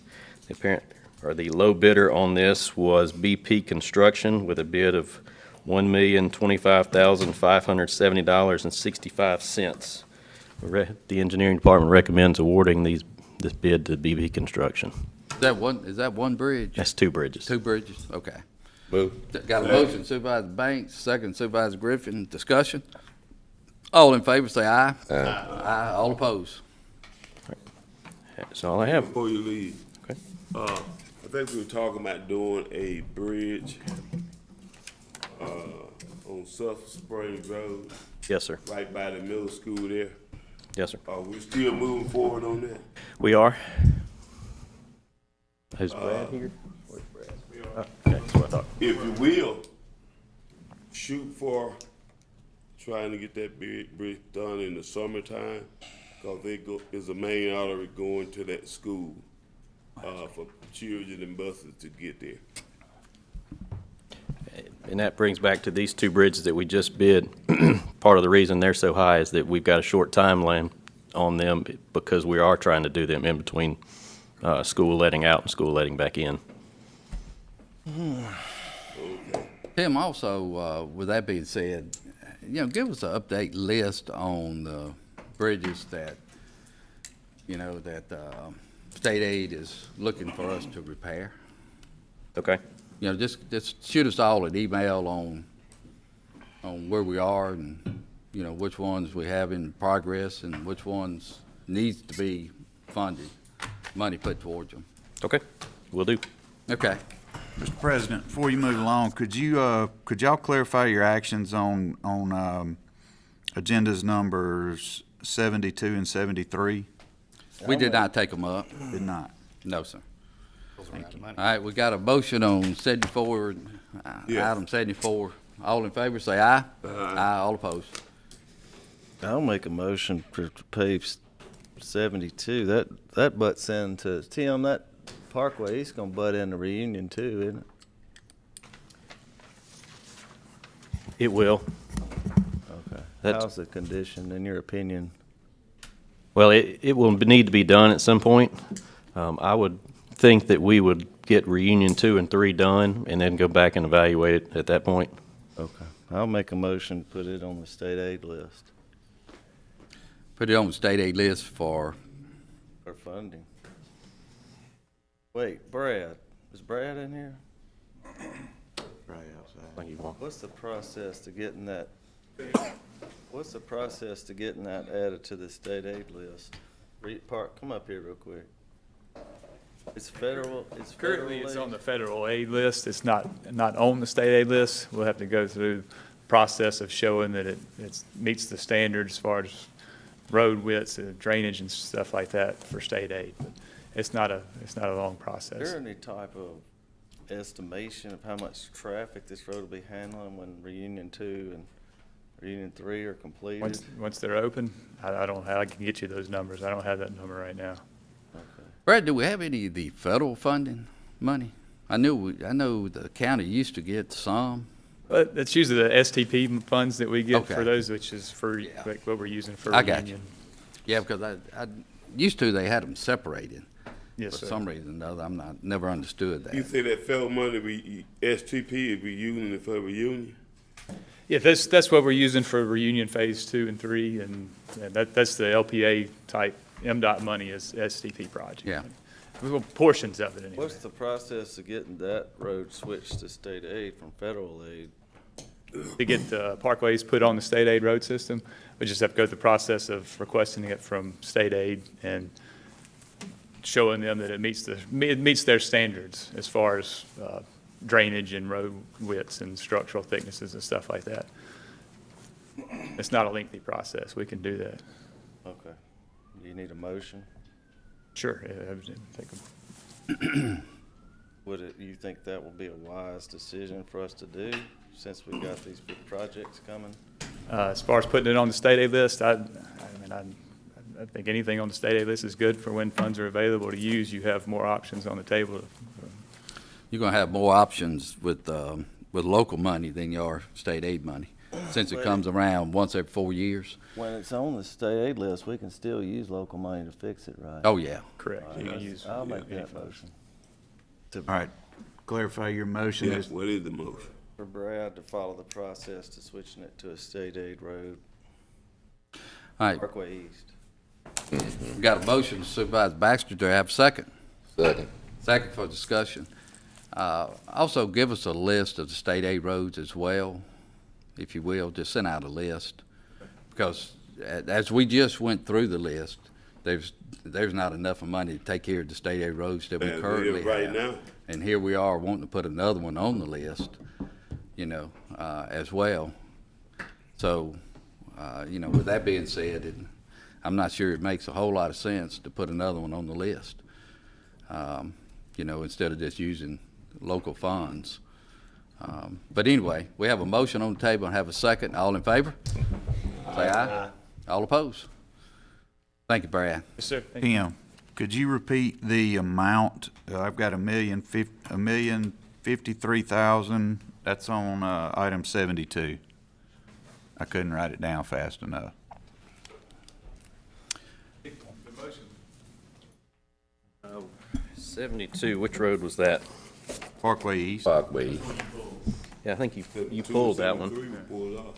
The low bidder on this was BP Construction with a bid of $1,025,570.65. The engineering department recommends awarding this bid to BP Construction. Is that one bridge? That's 2 bridges. 2 bridges, okay. Move. Got a motion, Supervisor Banks, second Supervisor Griffin, discussion. All in favor, say aye. Aye. All opposed. That's all I have. Before you leave, Okay. I think we were talking about doing a bridge, on South Springs Road, Yes, sir. right by the middle school there. Yes, sir. Are we still moving forward on that? We are. Is Brad here? Where's Brad? Oh, okay, that's what I thought. If you will, shoot for trying to get that bridge done in the summertime, cause is a main artery going to that school, for children and buses to get there. And that brings back to these two bridges that we just bid. Part of the reason they're so high is that we've got a short timeline on them because we are trying to do them in between school letting out and school letting back in. Tim, also, with that being said, give us an update list on the bridges that, state aid is looking for us to repair. Okay. Just shoot us all an email on where we are and, which ones we have in progress and which ones needs to be funded, money put towards them. Okay, will do. Okay. Mr. President, before you move along, could y'all clarify your actions on agendas numbers 72 and 73? We did not take them up. Did not? No, sir. All right, we got a motion on 74, item 74. All in favor, say aye. Aye. All opposed. I'll make a motion to pave 72. That butts into, Tim, that Parkway, he's gonna butt into Reunion too, isn't it? It will. Okay. That's- How's the condition, in your opinion? Well, it will need to be done at some point. I would think that we would get Reunion 2 and 3 done and then go back and evaluate it at that point. Okay. I'll make a motion to put it on the state aid list Put it on the state aid list for, for funding. Wait, Brad, is Brad in here? Right outside. I think you want. What's the process to getting that, added to the state aid list? Park, come up here real quick. It's federal, Currently, it's aid? on the federal aid list. It's not on the state aid list. We'll have to go through the process of showing that it meets the standards as far as road widths and drainage and stuff like that for state aid. But it's not a long process. Is there any type of estimation of how much traffic this road will be handling when Reunion 2 and Reunion 3 are completed? Once they're open, I don't have, I can get you those numbers. I don't have that number right now. Brad, do we have any of the federal funding money? I know the county used to get some. But that's usually the STP funds that we get Okay. for those, which is for like what we're using for I got you. Reunion. Yeah, because I used to, they had them separated. Yes, For sir. some reason or other, never understood that. You say that federal money, STP, is we using it for Reunion? Yeah, that's what we're using for Reunion Phase 2 and 3, and that's the LPA type MDOT money is STP project. Yeah. Well, portions of it anyway. What's the process of getting that road switched to state aid from federal aid? To get the parkways put on the state aid road system, we just have to go through the process of requesting it from state aid and showing them that it meets their standards as far as drainage and road widths and structural thicknesses and stuff like that. It's not a lengthy process. We can do that. Okay. Do you need a motion? Sure. Yeah, You think that will be a wise decision for us to do since we've got these big projects coming? As far as putting it on the state aid list, I think anything on the state aid list is good for when funds are available to use. You have more options on the table. You're going to have more options with local money than you are state aid money, since it comes around once every 4 years. When it's on the state aid list, we can still use local money to fix it, right? Oh, yeah. Correct. All right, You can use I'll make that motion. All right, clarify your motion. Yes, what is the motion? For Brad to follow the process to switching it to a state aid road. All right. Parkway East. We got a motion, Supervisor Baxter. Do I have a second? Second. Second for discussion. Also, give us a list of the state aid roads as well, if you will. Just send out a list. because as we just went through the list, there's not enough of money to take care of the state aid roads that we As currently is right have. now. And here we are wanting to put another one on the list, as well. So, with that being said, I'm not sure it makes a whole lot of sense to put another one on the list, instead of just using local funds. But anyway, we have a motion on the table and have a second. All in favor? Say aye. All opposed? Thank you, Brad. Yes, sir. Thank you. Tim, could you repeat the amount? I've got $1,053,000. That's on item 72. I couldn't write it down fast enough. 72, which road was that? Parkway East. Parkway East. Yeah, I think you pulled that one.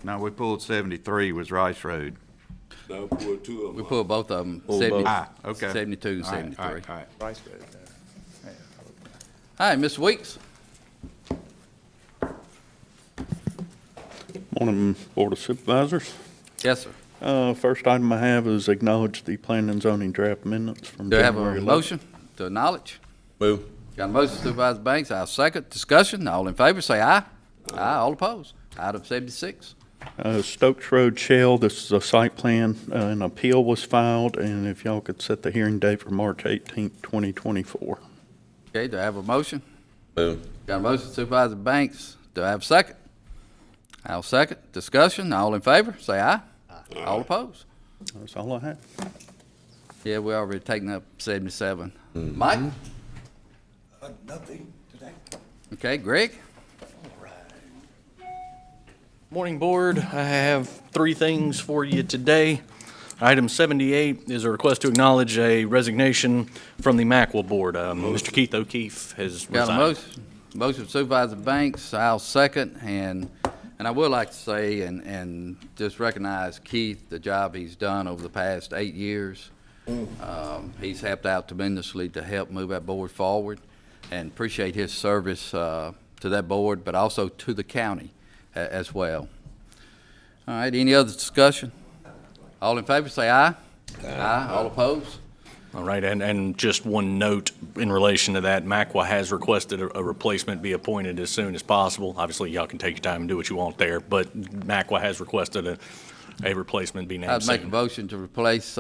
No, we pulled 73 was Rice Road. Now we pulled two of them. We pulled both of them, Pulled both. Okay. 72 and All right, 73. all right. Rice Road. Hi, Mr. Weeks. Morning, Board of Supervisors. Yes, sir. First item I have is acknowledge the planning and zoning draft amendments from Do I have January a 11th. motion to acknowledge? Move. Got a motion, Supervisor Banks. I'll second. Discussion. All in favor, say aye. Aye. All opposed? Item 76. Stokes Road Shell, this is a site plan. An appeal was filed, and if y'all could set the hearing date for March 18th, 2024. Okay, do I have a motion? Move. Got a motion, Supervisor Banks. Do I have a second? I'll second. Discussion. All in favor, say aye. Aye. All opposed? That's all I have. Yeah, we already taken up 77. Mike? Nothing today. Okay, Greg? Morning, Board. I have 3 things for you today. Item 78 is a request to acknowledge a resignation from the Macwell Board. Mr. Keith O'Keefe has Got a resigned. motion, Supervisor Banks. I'll second. And I would like to say and just recognize Keith, the job he's done over the past 8 years. He's helped out tremendously to help move that board forward, and appreciate his service to that board, but also to the county as well. All right, any other discussion? All in favor, say aye. Aye. All opposed? All right, and just one note in relation to that, Macwa has requested a replacement be appointed as soon as possible. Obviously, y'all can take your time and do what you want there, but Macwa has requested a replacement be named I'd make a soon. motion to replace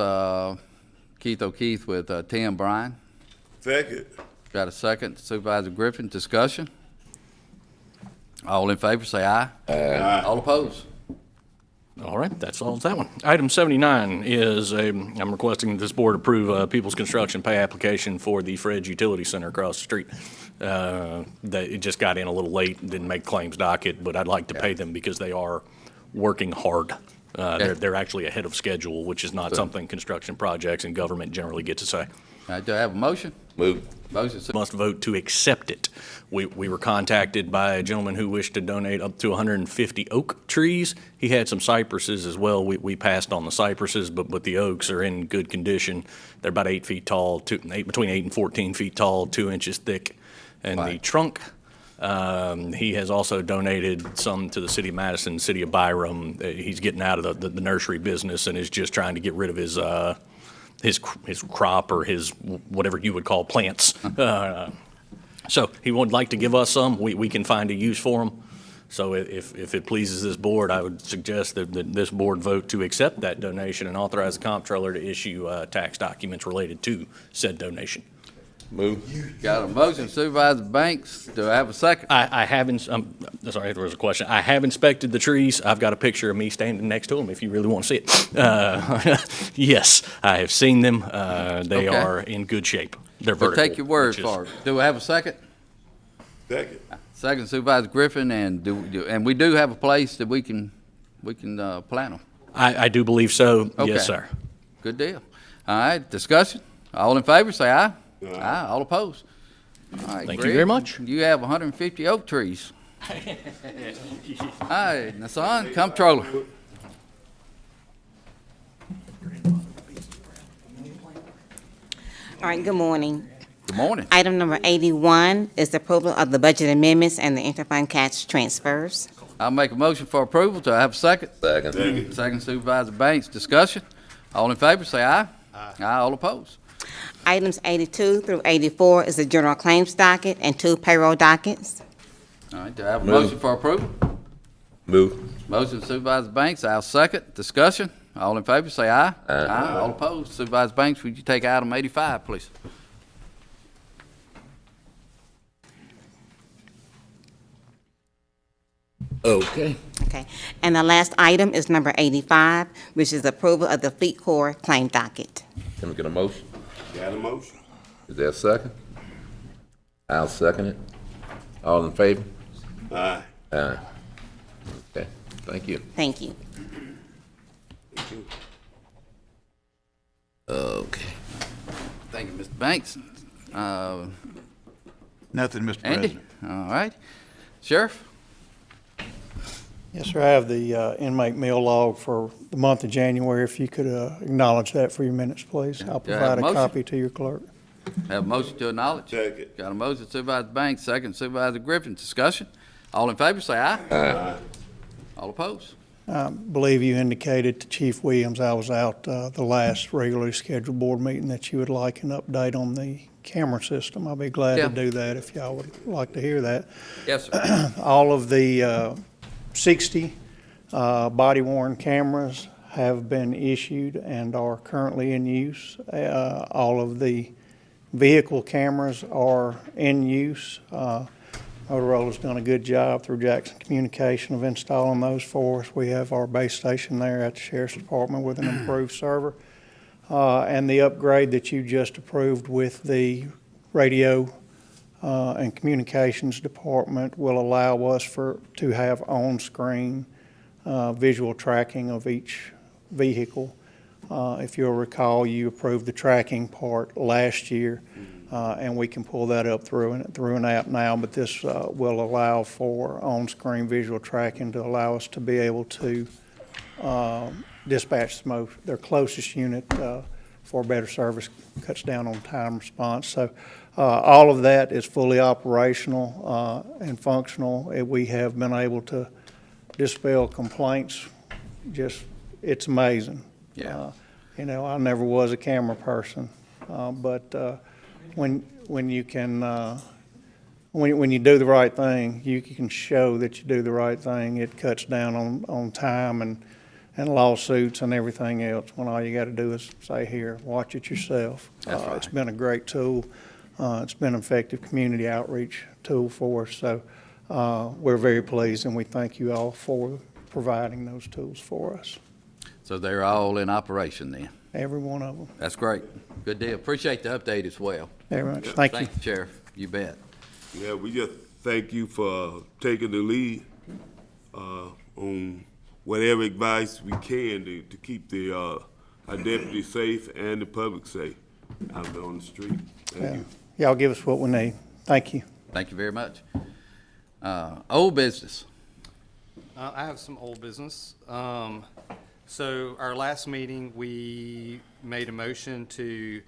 Keith O'Keefe with Tim Bryan. Second. Got a second. Supervisor Griffin, discussion? All in favor, say aye. Aye. All opposed? All right, that solves that one. Item 79 is I'm requesting this board approve a People's Construction pay application for the Fred's Utility Center across the street. It just got in a little late, didn't make claims docket, but I'd like to pay them because they are working hard. They're actually ahead of schedule, which is not something construction projects and government generally get to say. All right, do I have a motion? Move. Motion. Must vote to accept it. We were contacted by a gentleman who wished to donate up to 150 oak trees. He had some cypresses as well. We passed on the cypresses, but the oaks are in good condition. They're about 8 feet tall, between 8 and 14 feet tall, 2 inches thick. And the trunk, he has also donated some to the city of Madison, city of Byram. He's getting out of the nursery business and is just trying to get rid of his crop or his whatever you would call plants. So he would like to give us some. We can find a use for them. So if it pleases this board, I would suggest that this board vote to accept that donation and authorize the comptroller to issue tax documents related to said donation. Move. Got a motion, Supervisor Banks. Do I have a second? I haven't, sorry, there was a question. I have inspected the trees. I've got a picture of me standing next to them if you really want to see it. Yes, I have seen them. They are in good shape. They're We'll vertical. take your word for it. Do I have a second? Second. Second, Supervisor Griffin, and we do have a place that we can plant them. I do believe so. Okay. Yes, sir. Good deal. All right, discussion. All in favor, say aye. Aye. All opposed? All right, Thank you Greg, very much. You have 150 oak trees. All right, Nassan, comptroller. All right, good morning. Good morning. Item number 81 is the approval of the budget amendments and the interfund cash transfers. I'll make a motion for approval. Do I have a second? Second. Second Supervisor Banks. Discussion. All in favor, say aye. Aye. All opposed. Items 82 through 84 is the general claims docket and 2 payroll dockets. All right, do I have a Move. motion for approval? Move. Motion Supervisor Banks, I'll second. Discussion. All in favor, say aye. Aye. All opposed. Supervisor Banks, would you take item 85, please? Okay. Okay. And the last item is number 85, which is approval of the Fleet Corps claim docket. Can we get a motion? Got a motion? Is there a second? I'll second it. All in favor? Aye. Aye. Okay, thank you. Thank you. Okay. Thank you, Mr. Banks. Nothing, Mr. Andy? President. All right. Sheriff? Yes, sir. I have the inmate meal log for the month of January. If you could acknowledge that for your minutes, please. I'll Do I have provide a a motion? copy to your clerk. Have a motion to acknowledge? Second. Got a motion Supervisor Banks, second Supervisor Griffin. Discussion. All in favor, say aye. Aye. All opposed. I believe you indicated to Chief Williams, I was out the last regularly scheduled board meeting, that you would like an update on the camera system. I'll be glad Yeah. to do that if y'all would like to hear that. Yes, sir. All of the 60 body-worn cameras have been issued and are currently in use. All of the vehicle cameras are in use. Motorola's done a good job through Jackson Communication of installing those for us. We have our base station there at the Sheriff's Department with an improved server. And the upgrade that you just approved with the radio and communications department will allow us to have on-screen visual tracking of each vehicle. If you'll recall, you approved the tracking part last year, and we can pull that up through an app now, but this will allow for on-screen visual tracking to allow us to be able to dispatch their closest unit for better service, cuts down on time response. So all of that is fully operational and functional. We have been able to dispel complaints. It's amazing. Yeah. You know, I never was a camera person, but when you can, when you do the right thing, you can show that you do the right thing. It cuts down on time and lawsuits and everything else, when all you got to do is say, here, watch it yourself. That's right. It's been a great tool. It's been an effective community outreach tool for us. So we're very pleased, and we thank you all for providing those tools for us. So they're all in operation then? Every one of them. That's great. Good deal. Appreciate the update as well. Very much. Thank you. Thank you, Sheriff. You bet. Yeah, we just thank you for taking the lead on whatever advice we can to keep our deputies safe and the public safe out there on the street. Thank you. Y'all give us what we need. Thank you. Thank you very much. Old business. I have some old business. So our last meeting, we made a motion to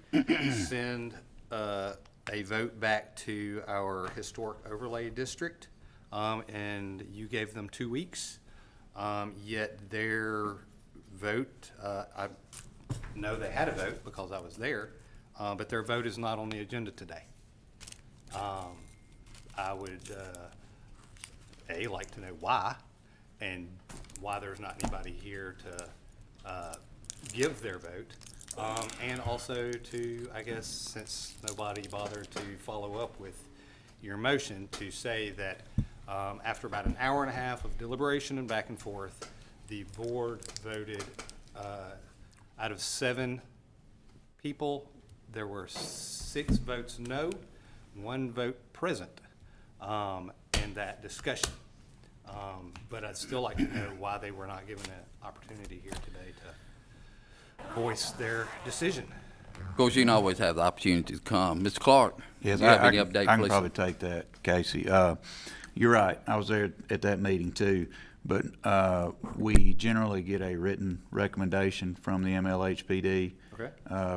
send a vote back to our historic overlay district, and you gave them 2 weeks. Yet their vote, I know they had a vote because I was there, but their vote is not on the agenda today. I would, like to know why, and why there's not anybody here to give their vote. And also to, I guess, since nobody bothered to follow up with your motion, to say that after about an hour and a half of deliberation and back and forth, the board voted, out of 7 people, there were 6 votes no, 1 vote present in that discussion. But I'd still like to know why they were not given an opportunity here today to voice their decision. Of course, you can always have the opportunity to come. Mr. Clark, Yes, you have I any update, can please? probably take that, Casey. You're right. I was there at that meeting too, but we generally get a written recommendation from the MLHPD Okay.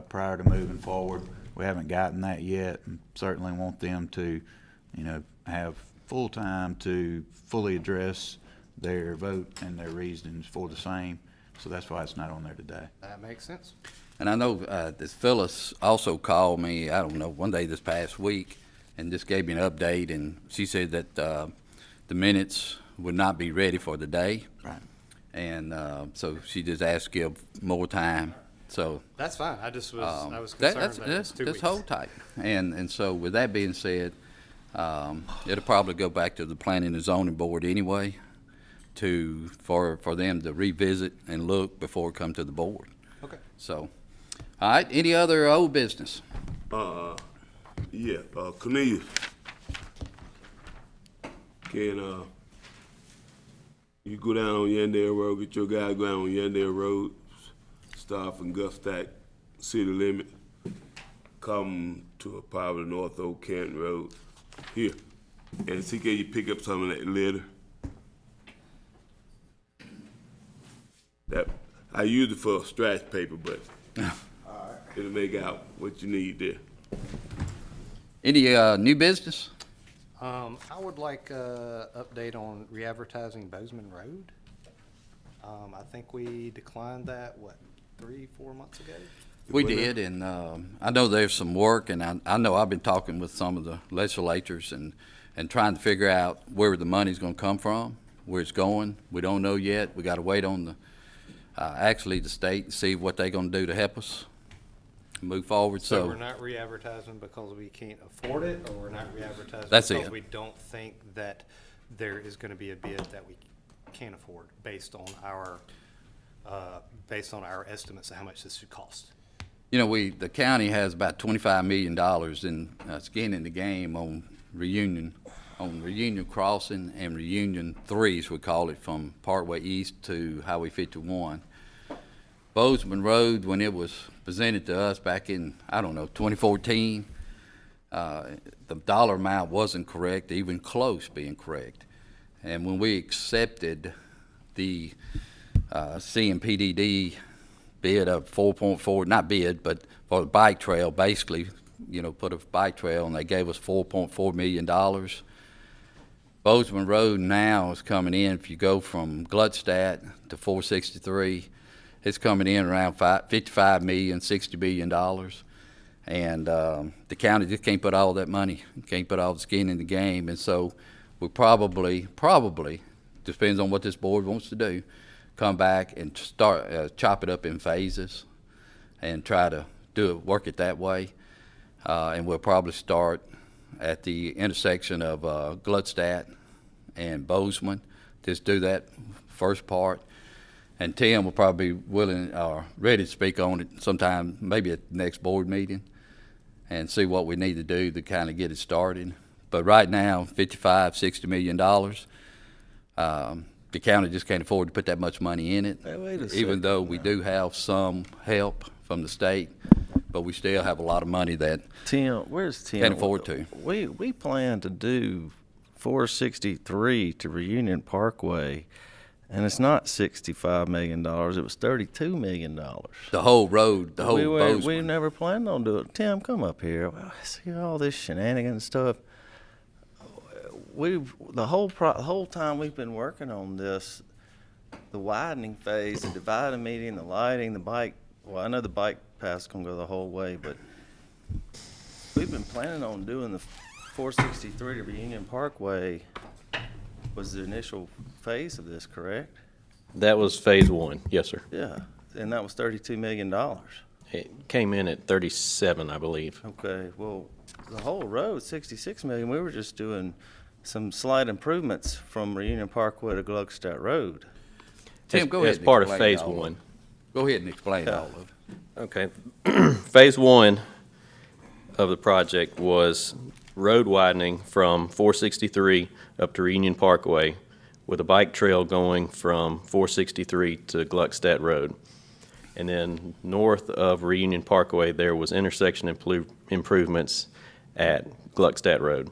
prior to moving forward. we haven't gotten that yet, and certainly want them to, have full time to fully address their vote and their reasons for the same. So that's why it's not on there today. That makes sense. And I know this Phyllis also called me, I don't know, one day this past week, and just gave me an update, and she said that the minutes would not be ready for the day. Right. And so she just asked to give more time. So That's fine. I just was, I was concerned that it was 2 weeks. Just hold tight. And so with that being said, it'll probably go back to the Planning and Zoning Board anyway, for them to revisit and look before it come to the board. Okay. So, all right, any other old business? Yeah, Cornelius. Can, you go down on Yandere Road, get your guy go down on Yandere Road, start from Gulfstack city limit, come to probably North Oak Canton Road, here, and see can you pick up some of that litter. That, I use it for scratch paper, but it'll make out what you need there. Any new business? I would like a update on re-advertising Bozeman Road. I think we declined that, 3-4 months ago? We did, and I know there's some work, and I know I've been talking with some of the legislators and trying to figure out where the money's gonna come from, where it's going. We don't know yet. We gotta wait on actually the state and see what they're gonna do to help us move forward. So we're not re-advertising because we can't afford it, or we're not re-advertising That's because it. we don't think that there is gonna be a bid that we can't afford based on our estimates of how much this should cost? You know, the county has about $25 million in skin in the game on Reunion Crossing and Reunion 3, as we call it, from Parkway East to Highway 51. Bozeman Road, when it was presented to us back in, 2014, the dollar amount wasn't correct, even close being correct. And when we accepted the CMPDD bid of 4.4, not bid, but for the bike trail, basically, put a bike trail, and they gave us $4.4 million. Bozeman Road now is coming in, if you go from Gluckstadt to 463, it's coming in around $55 million, $60 billion. And the county just can't put all that money, can't put all the skin in the game. And so we probably, depends on what this board wants to do, come back and start, chop it up in phases and try to work it that way. And we'll probably start at the intersection of Gluckstadt and Bozeman. Just do that first part. And Tim will probably be willing or ready to speak on it sometime, maybe at the next board meeting, and see what we need to do to kind of get it started. But right now, $60 million. The county just can't afford to put that much money in it, even though we do have some help from the state, but we still have a lot of money that Tim, where's Tim? Can't afford to. We plan to do 463 to Reunion Parkway, and it's not $65 million. It was $32 million. The whole road, Bozeman. We never planned on doing it. Tim, come up here. Well, I see all this shenanigans stuff. The whole time we've been working on this, the widening phase, the dividing median, the lighting, the bike. Well, I know the bike path is gonna go the whole way, but we've been planning on doing the 463 to Reunion Parkway. Was the initial phase of this correct? That was phase one, yes, sir. Yeah, and that was $32 million. It came in at 37, I believe. Okay, well, the whole road, $66 million. We were just doing some slight improvements from Reunion Parkway to Gluckstadt Road. Tim, go ahead. As part of explain phase all of it. one. Go ahead and explain all of it. Okay. Phase one of the project was road widening from 463 up to Reunion Parkway with a bike trail going from 463 to Gluckstadt Road. And then north of Reunion Parkway, there was intersection improvements at Gluckstadt Road.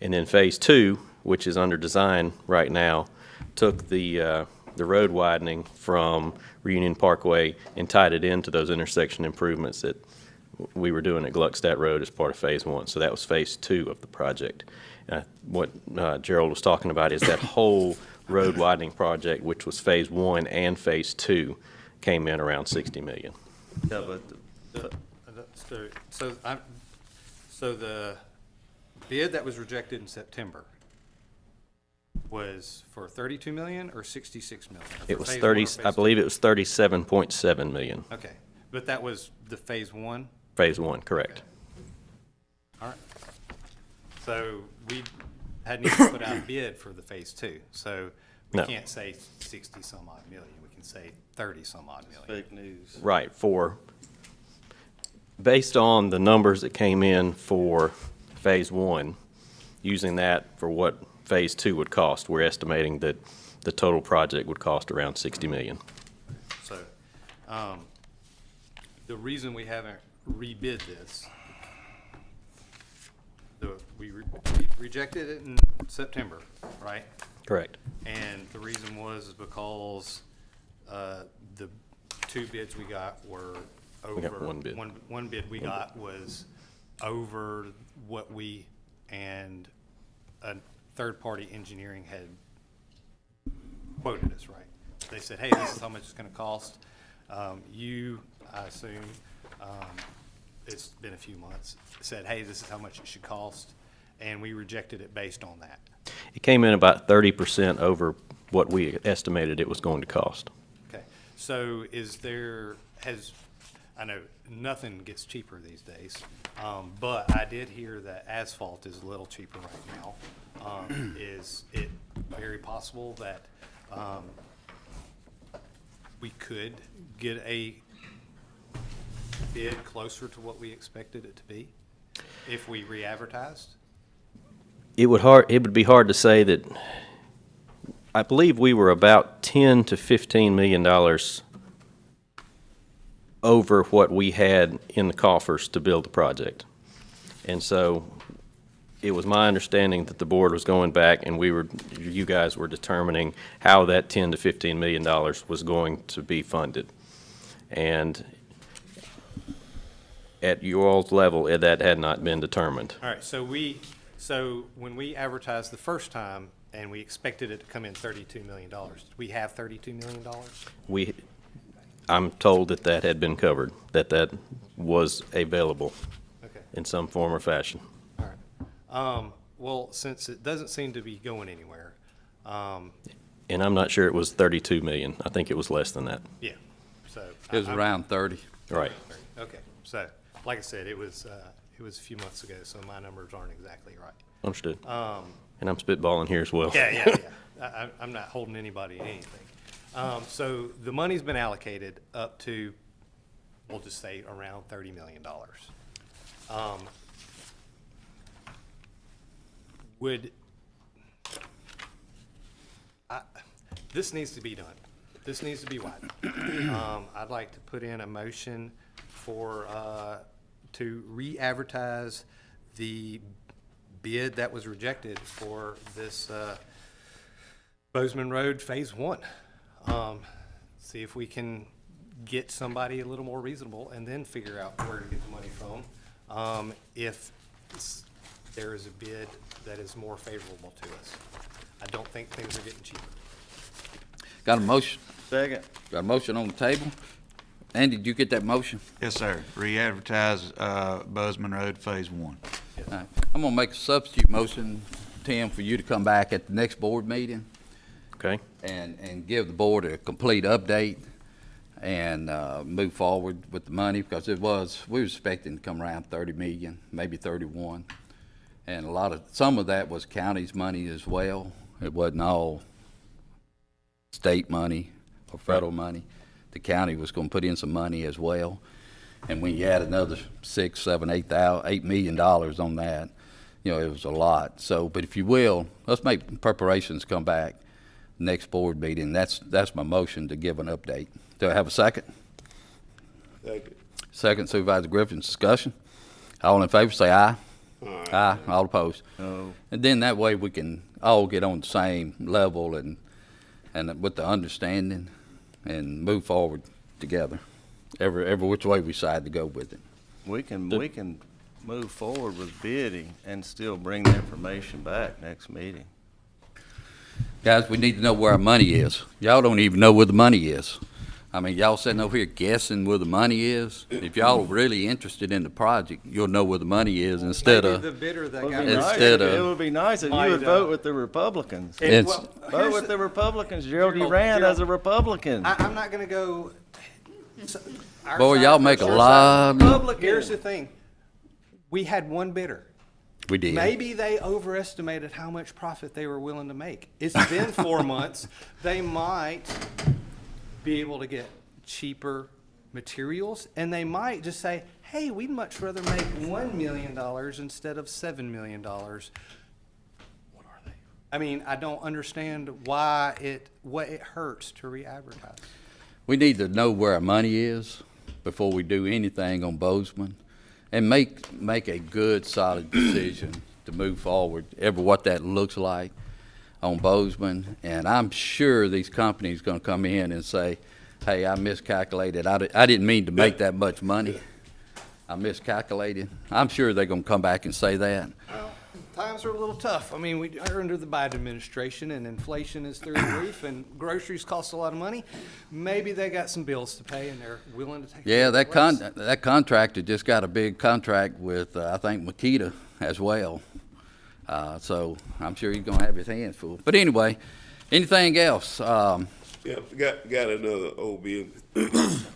And then phase two, which is under design right now, took the road widening from Reunion Parkway and tied it into those intersection improvements that we were doing at Gluckstadt Road as part of Phase 1. So that was Phase 2 of the project. What Gerald was talking about is that whole road widening project, which was Phase 1 and Phase 2, came in around $60 million. Yeah, but So the bid that was rejected in September was for 32 million or 66 million? Or It for was phase 30, one or phase I two? believe it was 37.7 million. Okay, but that was the phase 1? Phase 1, correct. All right. So we hadn't even put out a bid for the phase 2, so we No. can't say 60 some odd million, we can say 30 some odd million. fake news. Right, based on the numbers that came in for Phase 1, using that for what Phase 2 would cost, we're estimating that the total project would cost around $60 million. So, the reason we haven't rebid this, we rejected it in September, right? Correct. And the reason was because the two bids we got were over. We got one bid. One bid we got was over what we and a third-party engineering had quoted us, right? They said, hey, this is how much it's gonna cost. I assume, it's been a few months, said, hey, this is how much it should cost, and we rejected it based on that. It came in about 30% over what we estimated it was going to cost. Okay, so I know nothing gets cheaper these days, but I did hear that asphalt is a little cheaper right now. Is it very possible that we could get a bid closer to what we expected it to be if we re-advertised? It would be hard to say that. I believe we were about $10 to $15 million over what we had in the coffers to build the project. And so it was my understanding that the board was going back and you guys were determining how that $10 to $15 million was going to be funded. And at your all's level, that had not been determined. All right, so when we advertised the first time and we expected it to come in $32 million, did we have $32 million? I'm told that had been covered, that was available in some form or fashion. All right. Well, since it doesn't seem to be going anywhere. And I'm not sure it was 32 million. I think it was less than that. Yeah, so. It was around 30. Right. Okay, so, like I said, it was a few months ago, so my numbers aren't exactly right. Understood. And I'm spitballing here as well. Yeah. I'm not holding anybody to anything. So the money's been allocated up to, we'll just say, around $30 million. This needs to be done. This needs to be widened. I'd like to put in a motion to re-advertise the bid that was rejected for this Bozeman Road Phase 1. See if we can get somebody a little more reasonable and then figure out where to get the money from, if there is a bid that is more favorable to us. I don't think things are getting cheaper. Got a motion? Second. Got a motion on the table? Andy, did you get that motion? Yes, sir. Re-advertise Bozeman Road Phase 1. All right. I'm gonna make a substitute motion, Tim, for you to come back at the next board meeting. Okay. And give the board a complete update and move forward with the money, because we were expecting to come around 30 million, maybe 31. And some of that was county's money as well. It wasn't all state money or federal money. The county was gonna put in some money as well. And when you add another $6, $7, $8 million on that, it was a lot. So, but if you will, let's make preparations, come back next board meeting. That's my motion to give an update. Do I have a second? Second. Second, Supervisor Griffin's discussion. All in favor, say aye. Aye. All opposed. No. And then that way we can all get on the same level and with the understanding and move forward together, every which way we decide to go with it. We can move forward with bidding and still bring the information back next meeting. Guys, we need to know where our money is. Y'all don't even know where the money is. I mean, y'all sitting over here guessing where the money is. If y'all are really interested in the project, you'll know where the money is instead Maybe of. the bidder that got It would be nice if you would vote with the Republicans. Vote with the Republicans. Gerald, you ran as a Republican. I'm not gonna go. Our Boy, side y'all make a versus lot. Republican. Here's the thing. We had one bidder. We did. Maybe they overestimated how much profit they were willing to make. It's been 4 months. They might be able to get cheaper materials, and they might just say, hey, we'd much rather make $1 million instead of $7 million. What are they? I mean, I don't understand what it hurts to re-advertise. We need to know where our money is before we do anything on Bozeman, and make a good, solid decision to move forward, what that looks like on Bozeman. And I'm sure these companies are going to come in and say, hey, I miscalculated. I didn't mean to make that much money. I miscalculated. I'm sure they're going to come back and say that. Well, times are a little tough. I mean, we are under the Biden administration, and inflation is through the roof, and groceries cost a lot of money. Maybe they got some bills to pay, and they're willing to take. Yeah, that contractor just got a big contract with, I think, Makita as well. So I'm sure he's going to have his hands full. But anyway, anything else? Yeah, got another old business.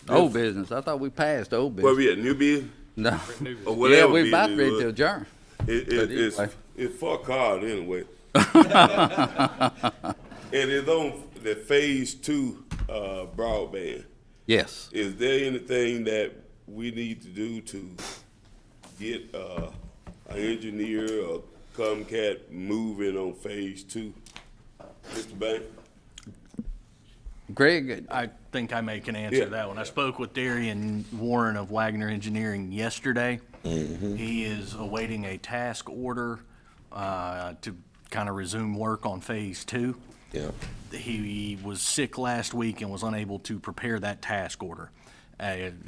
Old business. I thought we passed old business. Well, we had new business? No. Or whatever Yeah, we're about business ready was. to adjourn. It's for card anyway. And it's on the phase 2 broadband. Yes. Is there anything that we need to do to get an engineer or Comcast moving on phase 2? Mr. Bank? Greg, I think I can answer that one. I spoke with Darian Warren of Wagner Engineering yesterday. He is awaiting a task order to kind of resume work on phase 2. Yeah. He was sick last week and was unable to prepare that task order.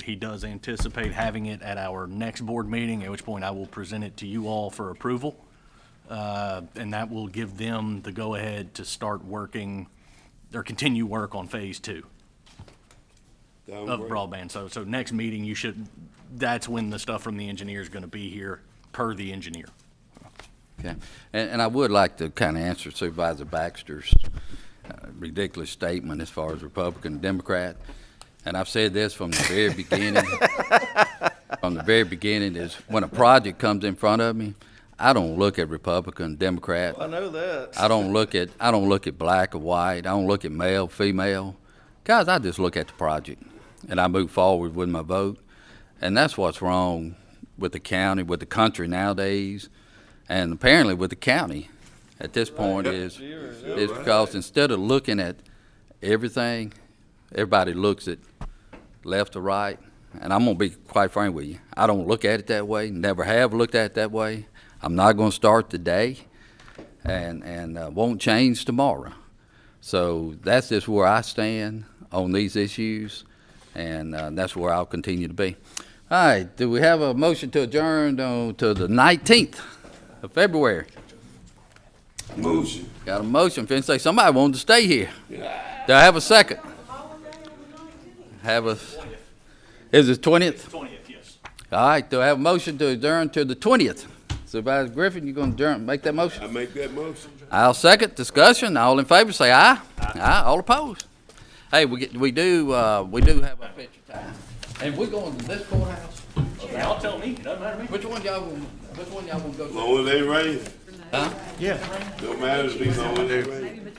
He does anticipate having it at our next board meeting, at which point I will present it to you all for approval. And that will give them the go-ahead to start working or continue work on phase 2 of broadband. So next meeting, that's when the stuff from the engineer is going to be here, per the engineer. Okay. And I would like to kind of answer Supervisor Baxter's ridiculous statement as far as Republican and Democrat. And I've said this from the very beginning. From the very beginning is when a project comes in front of me, I don't look at Republican, Democrat. I know that. I don't look at black or white. I don't look at male, female. Guys, I just look at the project and I move forward with my vote. And that's what's wrong with the county, with the country nowadays, and apparently with the county at this point is because instead of looking at everything, everybody looks at left or right. And I'm going to be quite frank with you. I don't look at it that way, never have looked at it that way. I'm not going to start today and won't change tomorrow. So that's just where I stand on these issues, and that's where I'll continue to be. All right, do we have a motion to adjourn to the 19th of February? Motion. Got a motion. Finna say somebody wanted to stay here. Do I have a second? Is it 20th? 20th, yes. All right, do I have a motion to adjourn to the 20th? Supervisor Griffin, you going to make that motion? I make that motion. I'll second. Discussion. All in favor, say aye. Aye. All opposed. Hey, we do have a picture time. And we're going to this courthouse. Y'all tell me. It doesn't matter to me. Which one y'all want to go to? Long as they rain. Huh? No matter if it's long as they rain.